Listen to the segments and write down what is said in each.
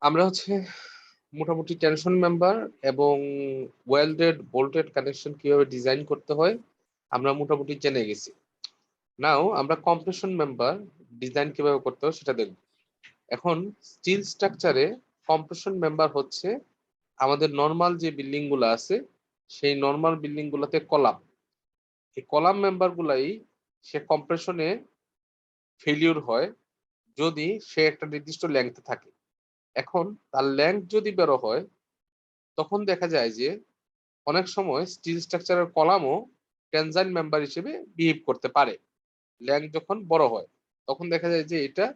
আমরা হচ্ছে মোটামুটি টেনশন মেম্বার এবং ওয়েল্ডেড বোল্টেড কানেকশন কিভাবে ডিজাইন করতে হয় আমরা মোটামুটি জেনে গেছি। নাও আমরা কম্প্রেশন মেম্বার ডিজাইন কিভাবে করতে হয় সেটা দেখব। এখন স্টিল স্ট্রাকচারে কম্প্রেশন মেম্বার হচ্ছে আমাদের নর্মাল যে বিল্ডিং গুলো আছে সেই নর্মাল বিল্ডিং গুলোতে কলাম, এই কলাম মেম্বার গুলাই সে কম্প্রেশনে ফেলিউর হয় যদি সে একটা নির্দিষ্ট লেংথে থাকে। এখন তার লেংথ যদি বেরো হয় তখন দেখা যায় যে অনেক সময় স্টিল স্ট্রাকচারের কলামও টেনজাইল মেম্বার হিসেবে বিহেভ করতে পারে। লেংথ যখন বড় হয় তখন দেখা যায় যে এটা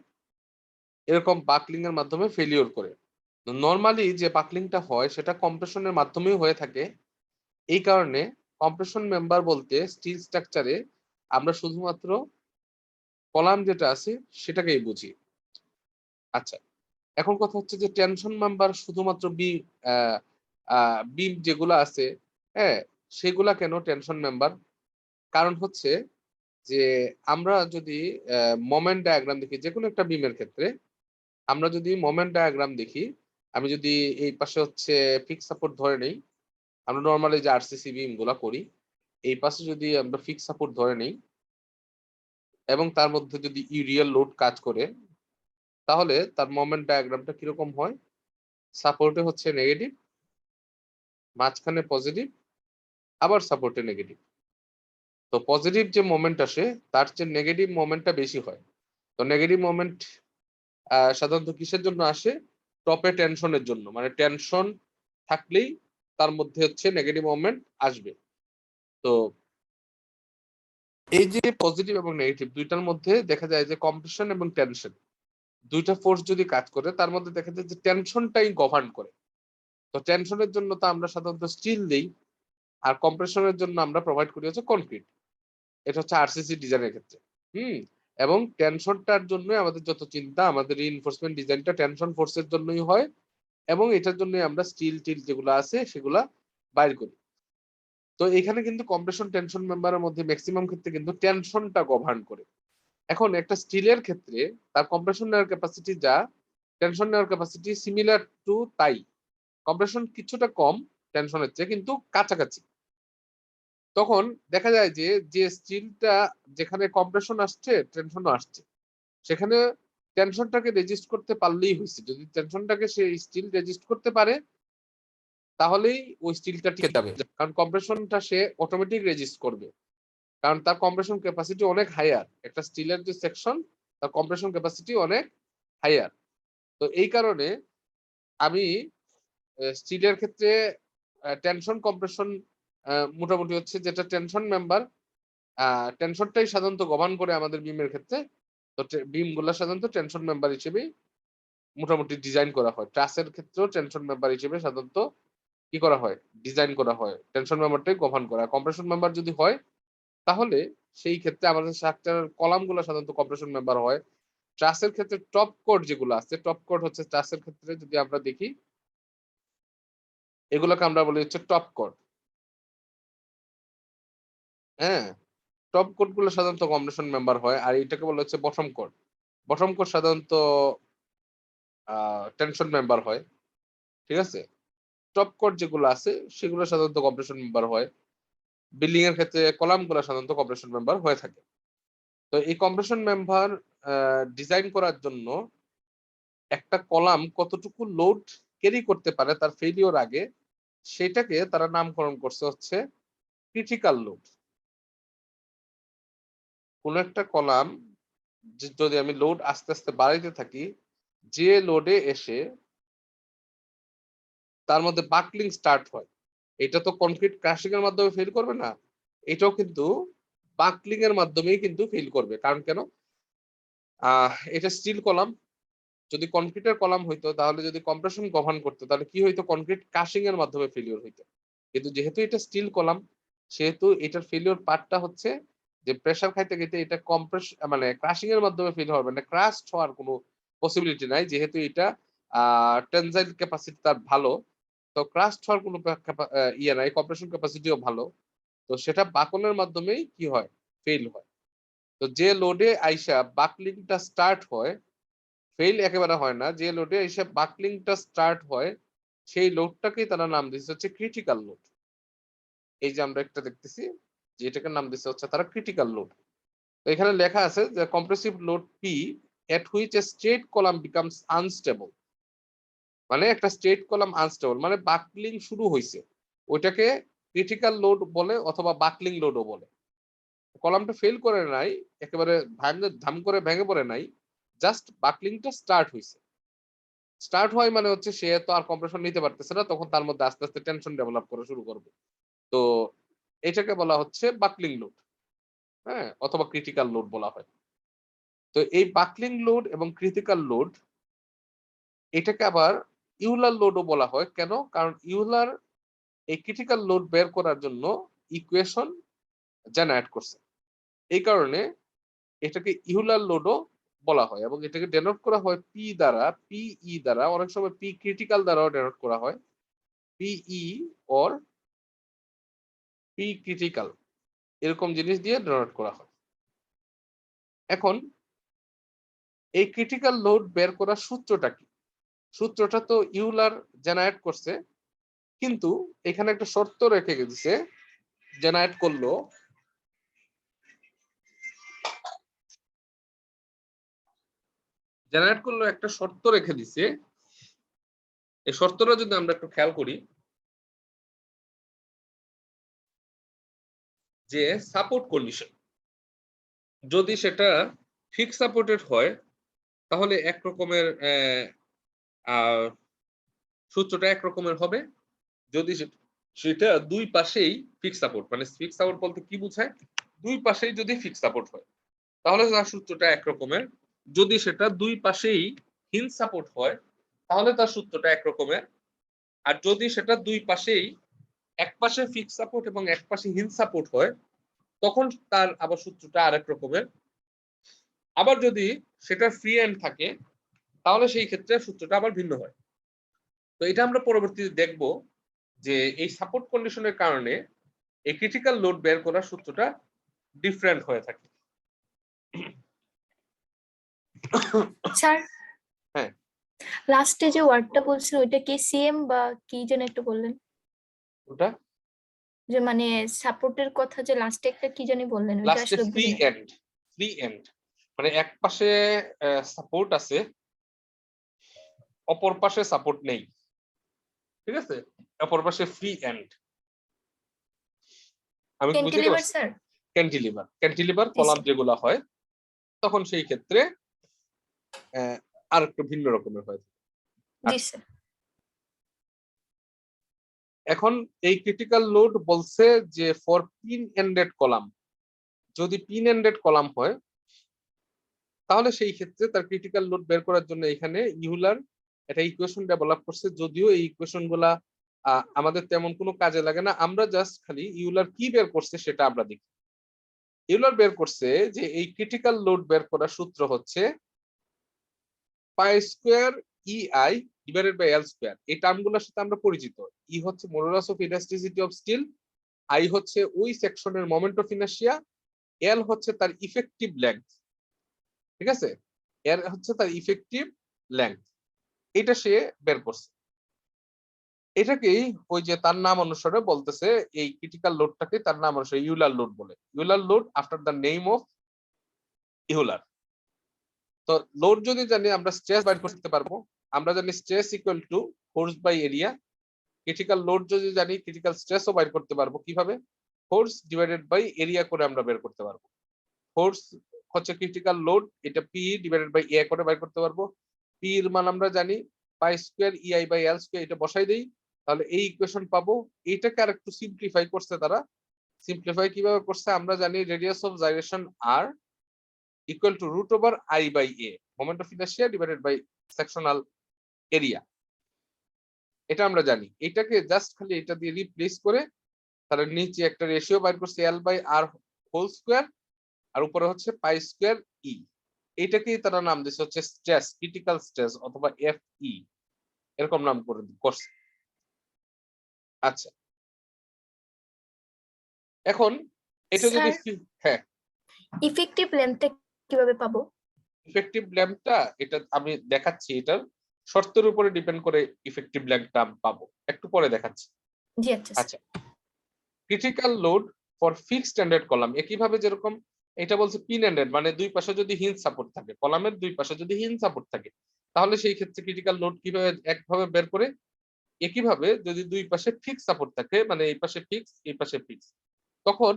এরকম বাকলিং এর মাধ্যমে ফেলিওর করে। নর্মালি যে বাকলিংটা হয় সেটা কম্প্রেশনের মাধ্যমেই হয়ে থাকে। এই কারণে কম্প্রেশন মেম্বার বলতে স্টিল স্ট্রাকচারে আমরা শুধুমাত্র কলাম যেটা আছে সেটাকেই বুঝি। আচ্ছা, এখন কথা হচ্ছে যে টেনশন মেম্বার শুধুমাত্র বিম যেগুলো আছে, হ্যাঁ, সেগুলা কেন টেনশন মেম্বার? কারণ হচ্ছে যে আমরা যদি মোমেন্ট ডায়াগ্রাম দেখি যে কোনো একটা বিমের ক্ষেত্রে, আমরা যদি মোমেন্ট ডায়াগ্রাম দেখি, আমি যদি এই পাশে হচ্ছে ফিক্স সাপোর্ট ধরে নেই, আমরা নর্মালি যে আরসিসি বিম গুলা করি, এই পাশে যদি আমরা ফিক্স সাপোর্ট ধরে নেই এবং তার মধ্যে যদি ইউরিয়াল লোড কাজ করে, তাহলে তার মোমেন্ট ডায়াগ্রামটা কিরকম হয়? সাপোর্টে হচ্ছে নেগেটিভ, মাঝখানে পজিটিভ, আবার সাপোর্টে নেগেটিভ। তো পজিটিভ যে মোমেন্ট আসে তার চেয়ে নেগেটিভ মোমেন্টটা বেশি হয়। তো নেগেটিভ মোমেন্ট সাধারণত কিসের জন্য আসে? টপে টেনশনের জন্য, মানে টেনশন থাকলেই তার মধ্যে হচ্ছে নেগেটিভ মোমেন্ট আসবে। তো এই যে পজিটিভ এবং নেগেটিভ দুইটার মধ্যে দেখা যায় যে কম্প্রেশন এবং টেনশন দুইটা ফোর্স যদি কাজ করে তার মধ্যে দেখা যায় যে টেনশনটাই গভর্ন করে। তো টেনশনের জন্য তো আমরা সাধারণত স্টিল দেই, আর কম্প্রেশনের জন্য আমরা প্রোভাইড করি হচ্ছে কনক্রিট। এটা হচ্ছে আরসিসি ডিজাইনের ক্ষেত্রে। হুম। এবং টেনশনটার জন্যই আমাদের যত চিন্তা, আমাদের রিইনফোর্সমেন্ট ডিজাইনটা টেনশন ফোর্সের জন্যই হয় এবং এটার জন্য আমরা স্টিল টিল যেগুলো আছে সেগুলা বাইর করি। তো এখানে কিন্তু কম্প্রেশন টেনশন মেম্বারের মধ্যে ম্যাক্সিমাম ক্ষেত্রে কিন্তু টেনশনটা গভর্ন করে। এখন একটা স্টিলের ক্ষেত্রে তার কম্প্রেশন নেওয়ার ক্যাপাসিটি যা, টেনশন নেওয়ার ক্যাপাসিটি সিমিলার টু তাই। কম্প্রেশন কিছুটা কম টেনশনের চেয়ে, কিন্তু কাছাকাছি। তখন দেখা যায় যে যে স্টিলটা যেখানে কম্প্রেশন আসছে টেনশনও আসছে, সেখানে টেনশনটাকে রেজিস্ট করতে পারলেই হয়েছে। যদি টেনশনটাকে সে স্টিল রেজিস্ট করতে পারে তাহলেই ওই স্টিলটা টিকে যাবে, কারণ কম্প্রেশনটা সে অটোমেটিক রেজিস্ট করবে, কারণ তার কম্প্রেশন ক্যাপাসিটি অনেক হায়ার। একটা স্টিলের যে সেকশন তার কম্প্রেশন ক্যাপাসিটি অনেক হায়ার। তো এই কারণে আমি স্টিলের ক্ষেত্রে টেনশন কম্প্রেশন মোটামুটি হচ্ছে যেটা টেনশন মেম্বার, টেনশনটাই সাধারণত গভর্ন করে আমাদের বিমের ক্ষেত্রে। তো বিম গুলা সাধারণত টেনশন মেম্বার হিসেবেই মোটামুটি ডিজাইন করা হয়। ট্রাসের ক্ষেত্রেও টেনশন মেম্বার হিসেবে সাধারণত কি করা হয়? ডিজাইন করা হয়। টেনশন মেম্বারটাই গভর্ন করা। কম্প্রেশন মেম্বার যদি হয় তাহলে সেই ক্ষেত্রে আমাদের স্ট্রাকচারের কলাম গুলো সাধারণত কম্প্রেশন মেম্বার হয়। ট্রাসের ক্ষেত্রে টপ কোড যেগুলো আছে, টপ কোড হচ্ছে ট্রাসের ক্ষেত্রে যদি আমরা দেখি, এগুলোকে আমরা বলি হচ্ছে টপ কোড। হ্যাঁ, টপ কোড গুলো সাধারণত কম্প্রেশন মেম্বার হয়, আর এটাকে বলা হচ্ছে বটম কোড। বটম কোড সাধারণত টেনশন মেম্বার হয়। ঠিক আছে? টপ কোড যেগুলো আছে সেগুলো সাধারণত কম্প্রেশন মেম্বার হয়। বিল্ডিং এর ক্ষেত্রে কলাম গুলো সাধারণত কম্প্রেশন মেম্বার হয়ে থাকে। তো এই কম্প্রেশন মেম্বার ডিজাইন করার জন্য একটা কলাম কতটুকু লোড ক্যারি করতে পারে তার ফেলিওর আগে, সেটাকে তারা নামকরণ করছে হচ্ছে ক্রিটিক্যাল লোড। কোন একটা কলাম যদি আমি লোড আস্তে আস্তে বাড়াইতে থাকি, যে লোডে এসে তার মধ্যে বাকলিং স্টার্ট হয়, এটা তো কনক্রিট ক্রাশিং এর মাধ্যমে ফেল করবে না, এটাও কিন্তু বাকলিং এর মাধ্যমেই কিন্তু ফেল করবে। কারণ কেন? এটা স্টিল কলাম। যদি কনক্রিটের কলাম হইতো তাহলে যদি কম্প্রেশন গভর্ন করতো তাহলে কি হইতো? কনক্রিট কাশিং এর মাধ্যমে ফেলিওর হইতো। কিন্তু যেহেতু এটা স্টিল কলাম, সেহেতু এটার ফেলিওর পার্টটা হচ্ছে যে প্রেসার খাইতে খাইতে এটা কম্প্রেস মানে ক্রাশিং এর মাধ্যমে ফেল হবে না, ক্রাশড হওয়ার কোনো পসিবিলিটি নাই, যেহেতু এটা টেনজাইল ক্যাপাসিটি তার ভালো। তো ক্রাশড হওয়ার কোনো ইয়ে নাই, কম্প্রেশন ক্যাপাসিটিও ভালো। তো সেটা বাকলের মাধ্যমেই কি হয়? ফেল হয়। তো যে লোডে আইসা বাকলিংটা স্টার্ট হয় ফেল একেবারে হয় না, যে লোডে এসে বাকলিংটা স্টার্ট হয় সেই লোডটাকেই তারা নাম দিচ্ছে হচ্ছে ক্রিটিক্যাল লোড। এই যে আমরা একটা দেখতেছি যে এটাকে নাম দিচ্ছে হচ্ছে তারা ক্রিটিক্যাল লোড। তো এখানে লেখা আছে যে compressive load P at which a straight column becomes unstable, মানে একটা স্ট্রেট কলাম আনস্টেবল মানে বাকলিং শুরু হয়েছে, ওইটাকে ক্রিটিক্যাল লোড বলে অথবা বাকলিং লোডও বলে। কলামটা ফেল করে নাই, একেবারে ধাম করে ভেঙে পড়ে নাই, জাস্ট বাকলিংটা স্টার্ট হয়েছে। স্টার্ট হয় মানে হচ্ছে সে তো আর কম্প্রেশন নিতে পারতেছে না, তখন তার মধ্যে আস্তে আস্তে টেনশন ডেভেলপ করা শুরু করবে। তো এটাকে বলা হচ্ছে বাকলিং লোড, হ্যাঁ, অথবা ক্রিটিক্যাল লোড বলা হয়। তো এই বাকলিং লোড এবং ক্রিটিক্যাল লোড এটাকে আবার ইউলার লোডও বলা হয়। কেন? কারণ ইউলার এই ক্রিটিক্যাল লোড বের করার জন্য ইকুয়েশন জেনারেট করছে, এই কারণে এটাকে ইউলার লোডও বলা হয় এবং এটাকে ডেনোট করা হয় পি দ্বারা, পিই দ্বারা, অনেক সময় পি ক্রিটিক্যাল দ্বারাও ডেনোট করা হয়, পিই অর পি ক্রিটিক্যাল এরকম জিনিস দিয়ে ডেনোট করা হয়। এখন এই ক্রিটিক্যাল লোড বের করার সূত্রটা কি? সূত্রটা তো ইউলার জেনারেট করছে, কিন্তু এখানে একটা শর্ত রেখে দিছে, জেনারেট করলো একটা শর্ত রেখে দিছে। এই শর্তটা যদি আমরা একটু খেয়াল করি, যে সাপোর্ট কন্ডিশন যদি সেটা ফিক্স সাপোর্টেড হয় তাহলে একরকমের সূত্রটা একরকমের হবে। যদি সেটা দুই পাশেই ফিক্স সাপোর্ট, মানে ফিক্স সাপোর্ট বলতে কি বোঝায়, দুই পাশেই যদি ফিক্স সাপোর্ট হয় তাহলে তার সূত্রটা একরকমের। যদি সেটা দুই পাশেই হিঞ্জ সাপোর্ট হয় তাহলে তার সূত্রটা একরকমের। আর যদি সেটা দুই পাশেই এক পাশে ফিক্স সাপোর্ট এবং এক পাশে হিঞ্জ সাপোর্ট হয় তখন তার আবার সূত্রটা আরেক রকমের। আবার যদি সেটা ফ্রি এন্ড থাকে তাহলে সেই ক্ষেত্রে সূত্রটা আবার ভিন্ন হয়। তো এটা আমরা পরবর্তীতে দেখব যে এই সাপোর্ট কন্ডিশনের কারণে এই ক্রিটিক্যাল লোড বের করার সূত্রটা ডিফারেন্ট হয়ে থাকে। স্যার, হ্যাঁ, লাস্টে যে ওয়ার্ডটা বলছেন ওইটা কি সিএম বা কি যেন একটু বললেন, ওটা যে মানে সাপোর্টের কথা যে লাস্টে একটা কি জানি বললেন, ওইটা লাস্টে আসলে ফ্রি বুঝি নাই। এন্ড। ফ্রি এন্ড মানে এক পাশে সাপোর্ট আছে, অপর পাশে সাপোর্ট নেই, ঠিক আছে, অপর পাশে ফ্রি এন্ড। আমি বুঝাতে ক্যান্টিলিভার পারছি? স্যার? ক্যান্টিলিভার জি কলাম স্যার। যেগুলো হয় তখন সেই ক্ষেত্রে আর একটু ভিন্ন রকমের হয়। জি আচ্ছা, স্যার। এখন এই ক্রিটিক্যাল লোড বলছে যে ফর পিন এন্ডেড কলাম, যদি পিন এন্ডেড কলাম হয় তাহলে সেই ক্ষেত্রে তার ক্রিটিক্যাল লোড বের করার জন্য এখানে ইউলার একটা ইকুয়েশন ডেভেলপ করছে। যদিও এই ইকুয়েশন গুলা আমাদের তেমন কোনো কাজে লাগে না, আমরা জাস্ট খালি ইউলার কি বের করছে সেটা আমরা দেখি। ইউলার বের করছে যে এই ক্রিটিক্যাল লোড বের করার সূত্র হচ্ছে pi square E I divided by L square. এই টার্মগুলোর সাথে আমরা পরিচিত। ই হচ্ছে modulus of elasticity of steel, I হচ্ছে ওই সেকশনের মোমেন্ট অফ ইনার্শিয়া, এল হচ্ছে তার ইফেক্টিভ লেংথ, ঠিক আছে, এর হচ্ছে তার ইফেক্টিভ লেংথ। এটা সে বের করছে। এটাকেই ওই যে তার নাম অনুসারে বলতেছে, এই ক্রিটিক্যাল লোডটাকে তার নাম অনুসারে ইউলার লোড বলে। Euler load after the name of Euler. তো লোড যদি জানি আমরা স্ট্রেস বাইর করতে পারবো। আমরা জানি stress equal to force by area. Critical load যদি জানি ক্রিটিক্যাল স্ট্রেসও বাইর করতে পারবো। কিভাবে? ফোর্স ডিভাইডেড বাই এরিয়া করে আমরা বের করতে পারবো। ফোর্স হচ্ছে ক্রিটিক্যাল লোড, এটা পি ডিভাইডেড বাই এ করে বাইর করতে পারবো। পি এর মান আমরা জানি pi square EI by L square, এটা বসাই দেই তাহলে এই ইকুয়েশন পাবো। এইটাকে আর একটু সিম্পলিফাই করছে তারা। সিম্পলিফাই কিভাবে করছে? আমরা জানি radius of gyration R equal to root over I by A, moment of inertia divided by sectional area, এটা আমরা জানি। এটাকে জাস্ট খালি এটা দিয়ে রিপ্লেস করে তাহলে নিচে একটা রেশিও বাইর করছে L by R whole square, আর উপরে হচ্ছে পাই স্কোয়ার ই। এটাকেই তারা নাম দিচ্ছে হচ্ছে স্ট্রেস, ক্রিটিক্যাল স্ট্রেস অথবা এফ ই, এরকম নাম করছে। আচ্ছা, এখন এটা যদি স্যার, হ্যাঁ, ইফেক্টিভ লেন্থটা কিভাবে পাবো? ইফেক্টিভ ল্যাম্পটা এটা আমি দেখাচ্ছি, এটার শর্তের উপরে ডিপেন্ড করে ইফেক্টিভ ল্যাম্পটা পাবো, একটু পরে দেখাচ্ছি। জি আচ্ছা স্যার। আচ্ছা, critical load for fixed standard column, একইভাবে যেরকম এটা বলছে পিন এন্ডেড, মানে দুই পাশে যদি হিঞ্জ সাপোর্ট থাকে, কলামের দুই পাশে যদি হিঞ্জ সাপোর্ট থাকে, তাহলে সেই ক্ষেত্রে ক্রিটিক্যাল লোড কিভাবে একভাবে বের করে, একইভাবে যদি দুই পাশে ফিক্স সাপোর্ট থাকে, মানে এই পাশে ফিক্স এই পাশে ফিক্স, তখন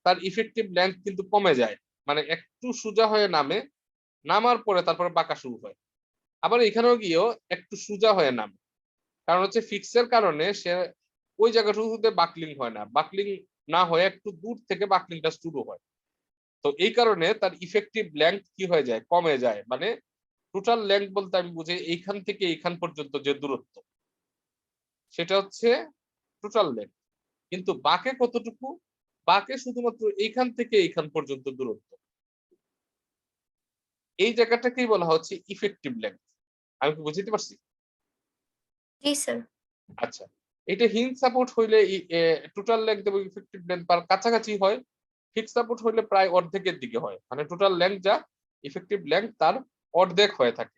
তার ইফেক্টিভ লেন্থ কিন্তু কমে যায়, মানে একটু সোজা হয়ে নামে, নামার পরে তারপরে বাঁকা শুরু হয়। আবার এখানেও গিয়েও একটু সোজা হয়ে নামে, কারণ হচ্ছে ফিক্সের কারণে সে ওই জায়গাটুকুতে বাকলিং হয় না, বাকলিং না হয়ে একটু দূর থেকে বাকলিংটা শুরু হয়। তো এই কারণে তার ইফেক্টিভ লেন্থ কি হয়ে যায়, কমে যায়। মানে টোটাল লেন্থ বলতে আমি বুঝি এইখান থেকে এইখান পর্যন্ত যে দূরত্ব, সেটা হচ্ছে টোটাল লেন্থ। কিন্তু বাঁকে কতটুকু, বাঁকে শুধুমাত্র এইখান থেকে এইখান পর্যন্ত দূরত্ব, এই জায়গাটাকেই বলা হচ্ছে ইফেক্টিভ লেন্থ। আমি কি বুঝতে পারছি? জি স্যার। আচ্ছা, এটা হিঞ্জ সাপোর্ট হইলে টোটাল লেন্থ এবং ইফেক্টিভ লেন্থ তার কাছাকাছি হয়, ফিক্স সাপোর্ট হইলে প্রায় অর্ধেকের দিকে হয়, মানে টোটাল লেন্থ যা, ইফেক্টিভ লেন্থ তার অর্ধেক হয়ে থাকে।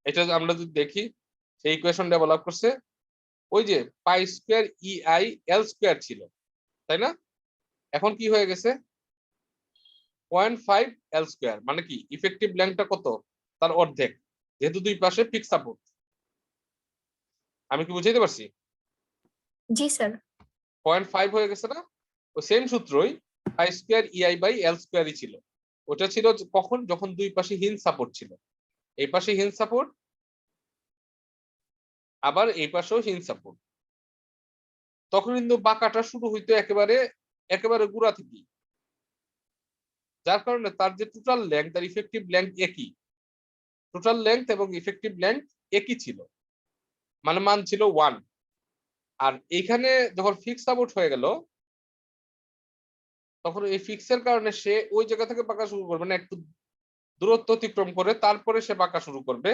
এটা আমরা যদি দেখি, সেই ইকুয়েশন ডেভেলপ করছে ওই যে পাই স্কোয়ার ইআই এল স্কোয়ার ছিল, তাই না? এখন কি হয়ে গেছে 0.5 এল স্কোয়ার, মানে কি ইফেক্টিভ লেন্থটা কত, তার অর্ধেক, যেহেতু দুই পাশে ফিক্স সাপোর্ট। আমি কি বুঝাইতে পারছি? জি স্যার। 0.5 হয়ে গেছে না? তো সেম সূত্রই pi square EI by L স্কোয়ারই ছিল। ওটা ছিল কখন, যখন দুই পাশে হিঞ্জ সাপোর্ট ছিল, এই পাশে হিঞ্জ সাপোর্ট, আবার এই পাশেও হিঞ্জ সাপোর্ট, তখন কিন্তু বাঁকাটা শুরু হইতো একেবারে একেবারে গোড়া থেকেই, যার কারণে তার যে টোটাল লেন্থ, তার ইফেক্টিভ লেন্থ একই, টোটাল লেন্থ এবং ইফেক্টিভ লেন্থ একই ছিল, মানে মান ছিল 1। আর এইখানে যখন ফিক্স সাপোর্ট হয়ে গেল, তখন এই ফিক্সের কারণে সে ওই জায়গা থেকে বাঁকা শুরু করবে না, একটু দূরত্ব অতিক্রম করে তারপরে সে বাঁকা শুরু করবে,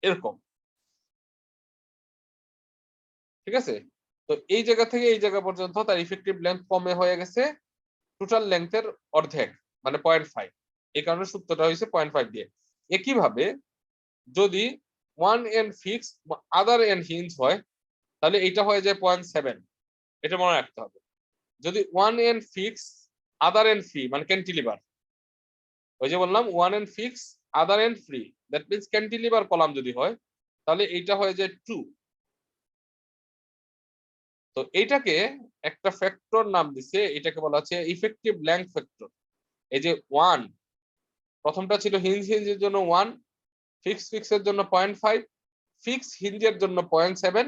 এরকম। ঠিক আছে? তো এই জায়গা থেকে এই জায়গা পর্যন্ত তার ইফেক্টিভ লেন্থ কমে হয়ে গেছে টোটাল লেন্থের অর্ধেক, মানে 0.5। এই কারণে সূত্রটা হয়েছে 0.5 দিয়ে। একইভাবে যদি one end fix other end hinge হয়, তাহলে এটা হয়ে যায় 0.7। এটা মনে রাখতে হবে। যদি one end fix other end free, মানে ক্যান্টিলিভার, ওই যে বললাম one end fix other end free, that means cantilever column যদি হয়, তাহলে এইটা হয়ে যায় 2। তো এইটাকে একটা ফ্যাক্টর নাম দিছে, এটাকে বলা হচ্ছে ইফেক্টিভ লেংথ ফ্যাক্টর। এই যে 1, প্রথমটা ছিল হিঞ্জ, হিঞ্জের জন্য 1, ফিক্সের জন্য 0.5, ফিক্স হিঞ্জের জন্য 0.7,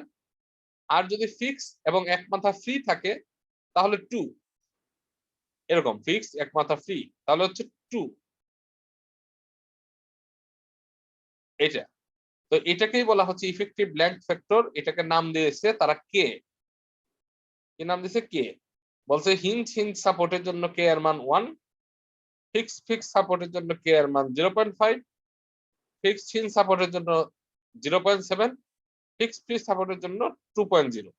আর যদি ফিক্স এবং এক মাথা ফ্রি থাকে তাহলে 2। এরকম ফিক্স এক মাথা ফ্রি, তাহলে হচ্ছে 2। এটা, তো এটাকেই বলা হচ্ছে ইফেক্টিভ লেংথ ফ্যাক্টর। এটাকে নাম দিয়েছে তারা কে, কি নাম দিয়েছে, কে। বলছে হিঞ্জ সাপোর্টের জন্য কে এর মান 1, ফিক্স সাপোর্টের জন্য কে এর মান 0.5, ফিক্সড হিঞ্জ সাপোর্টের জন্য 0.7, ফিক্সড ফ্রি সাপোর্টের জন্য 2.0।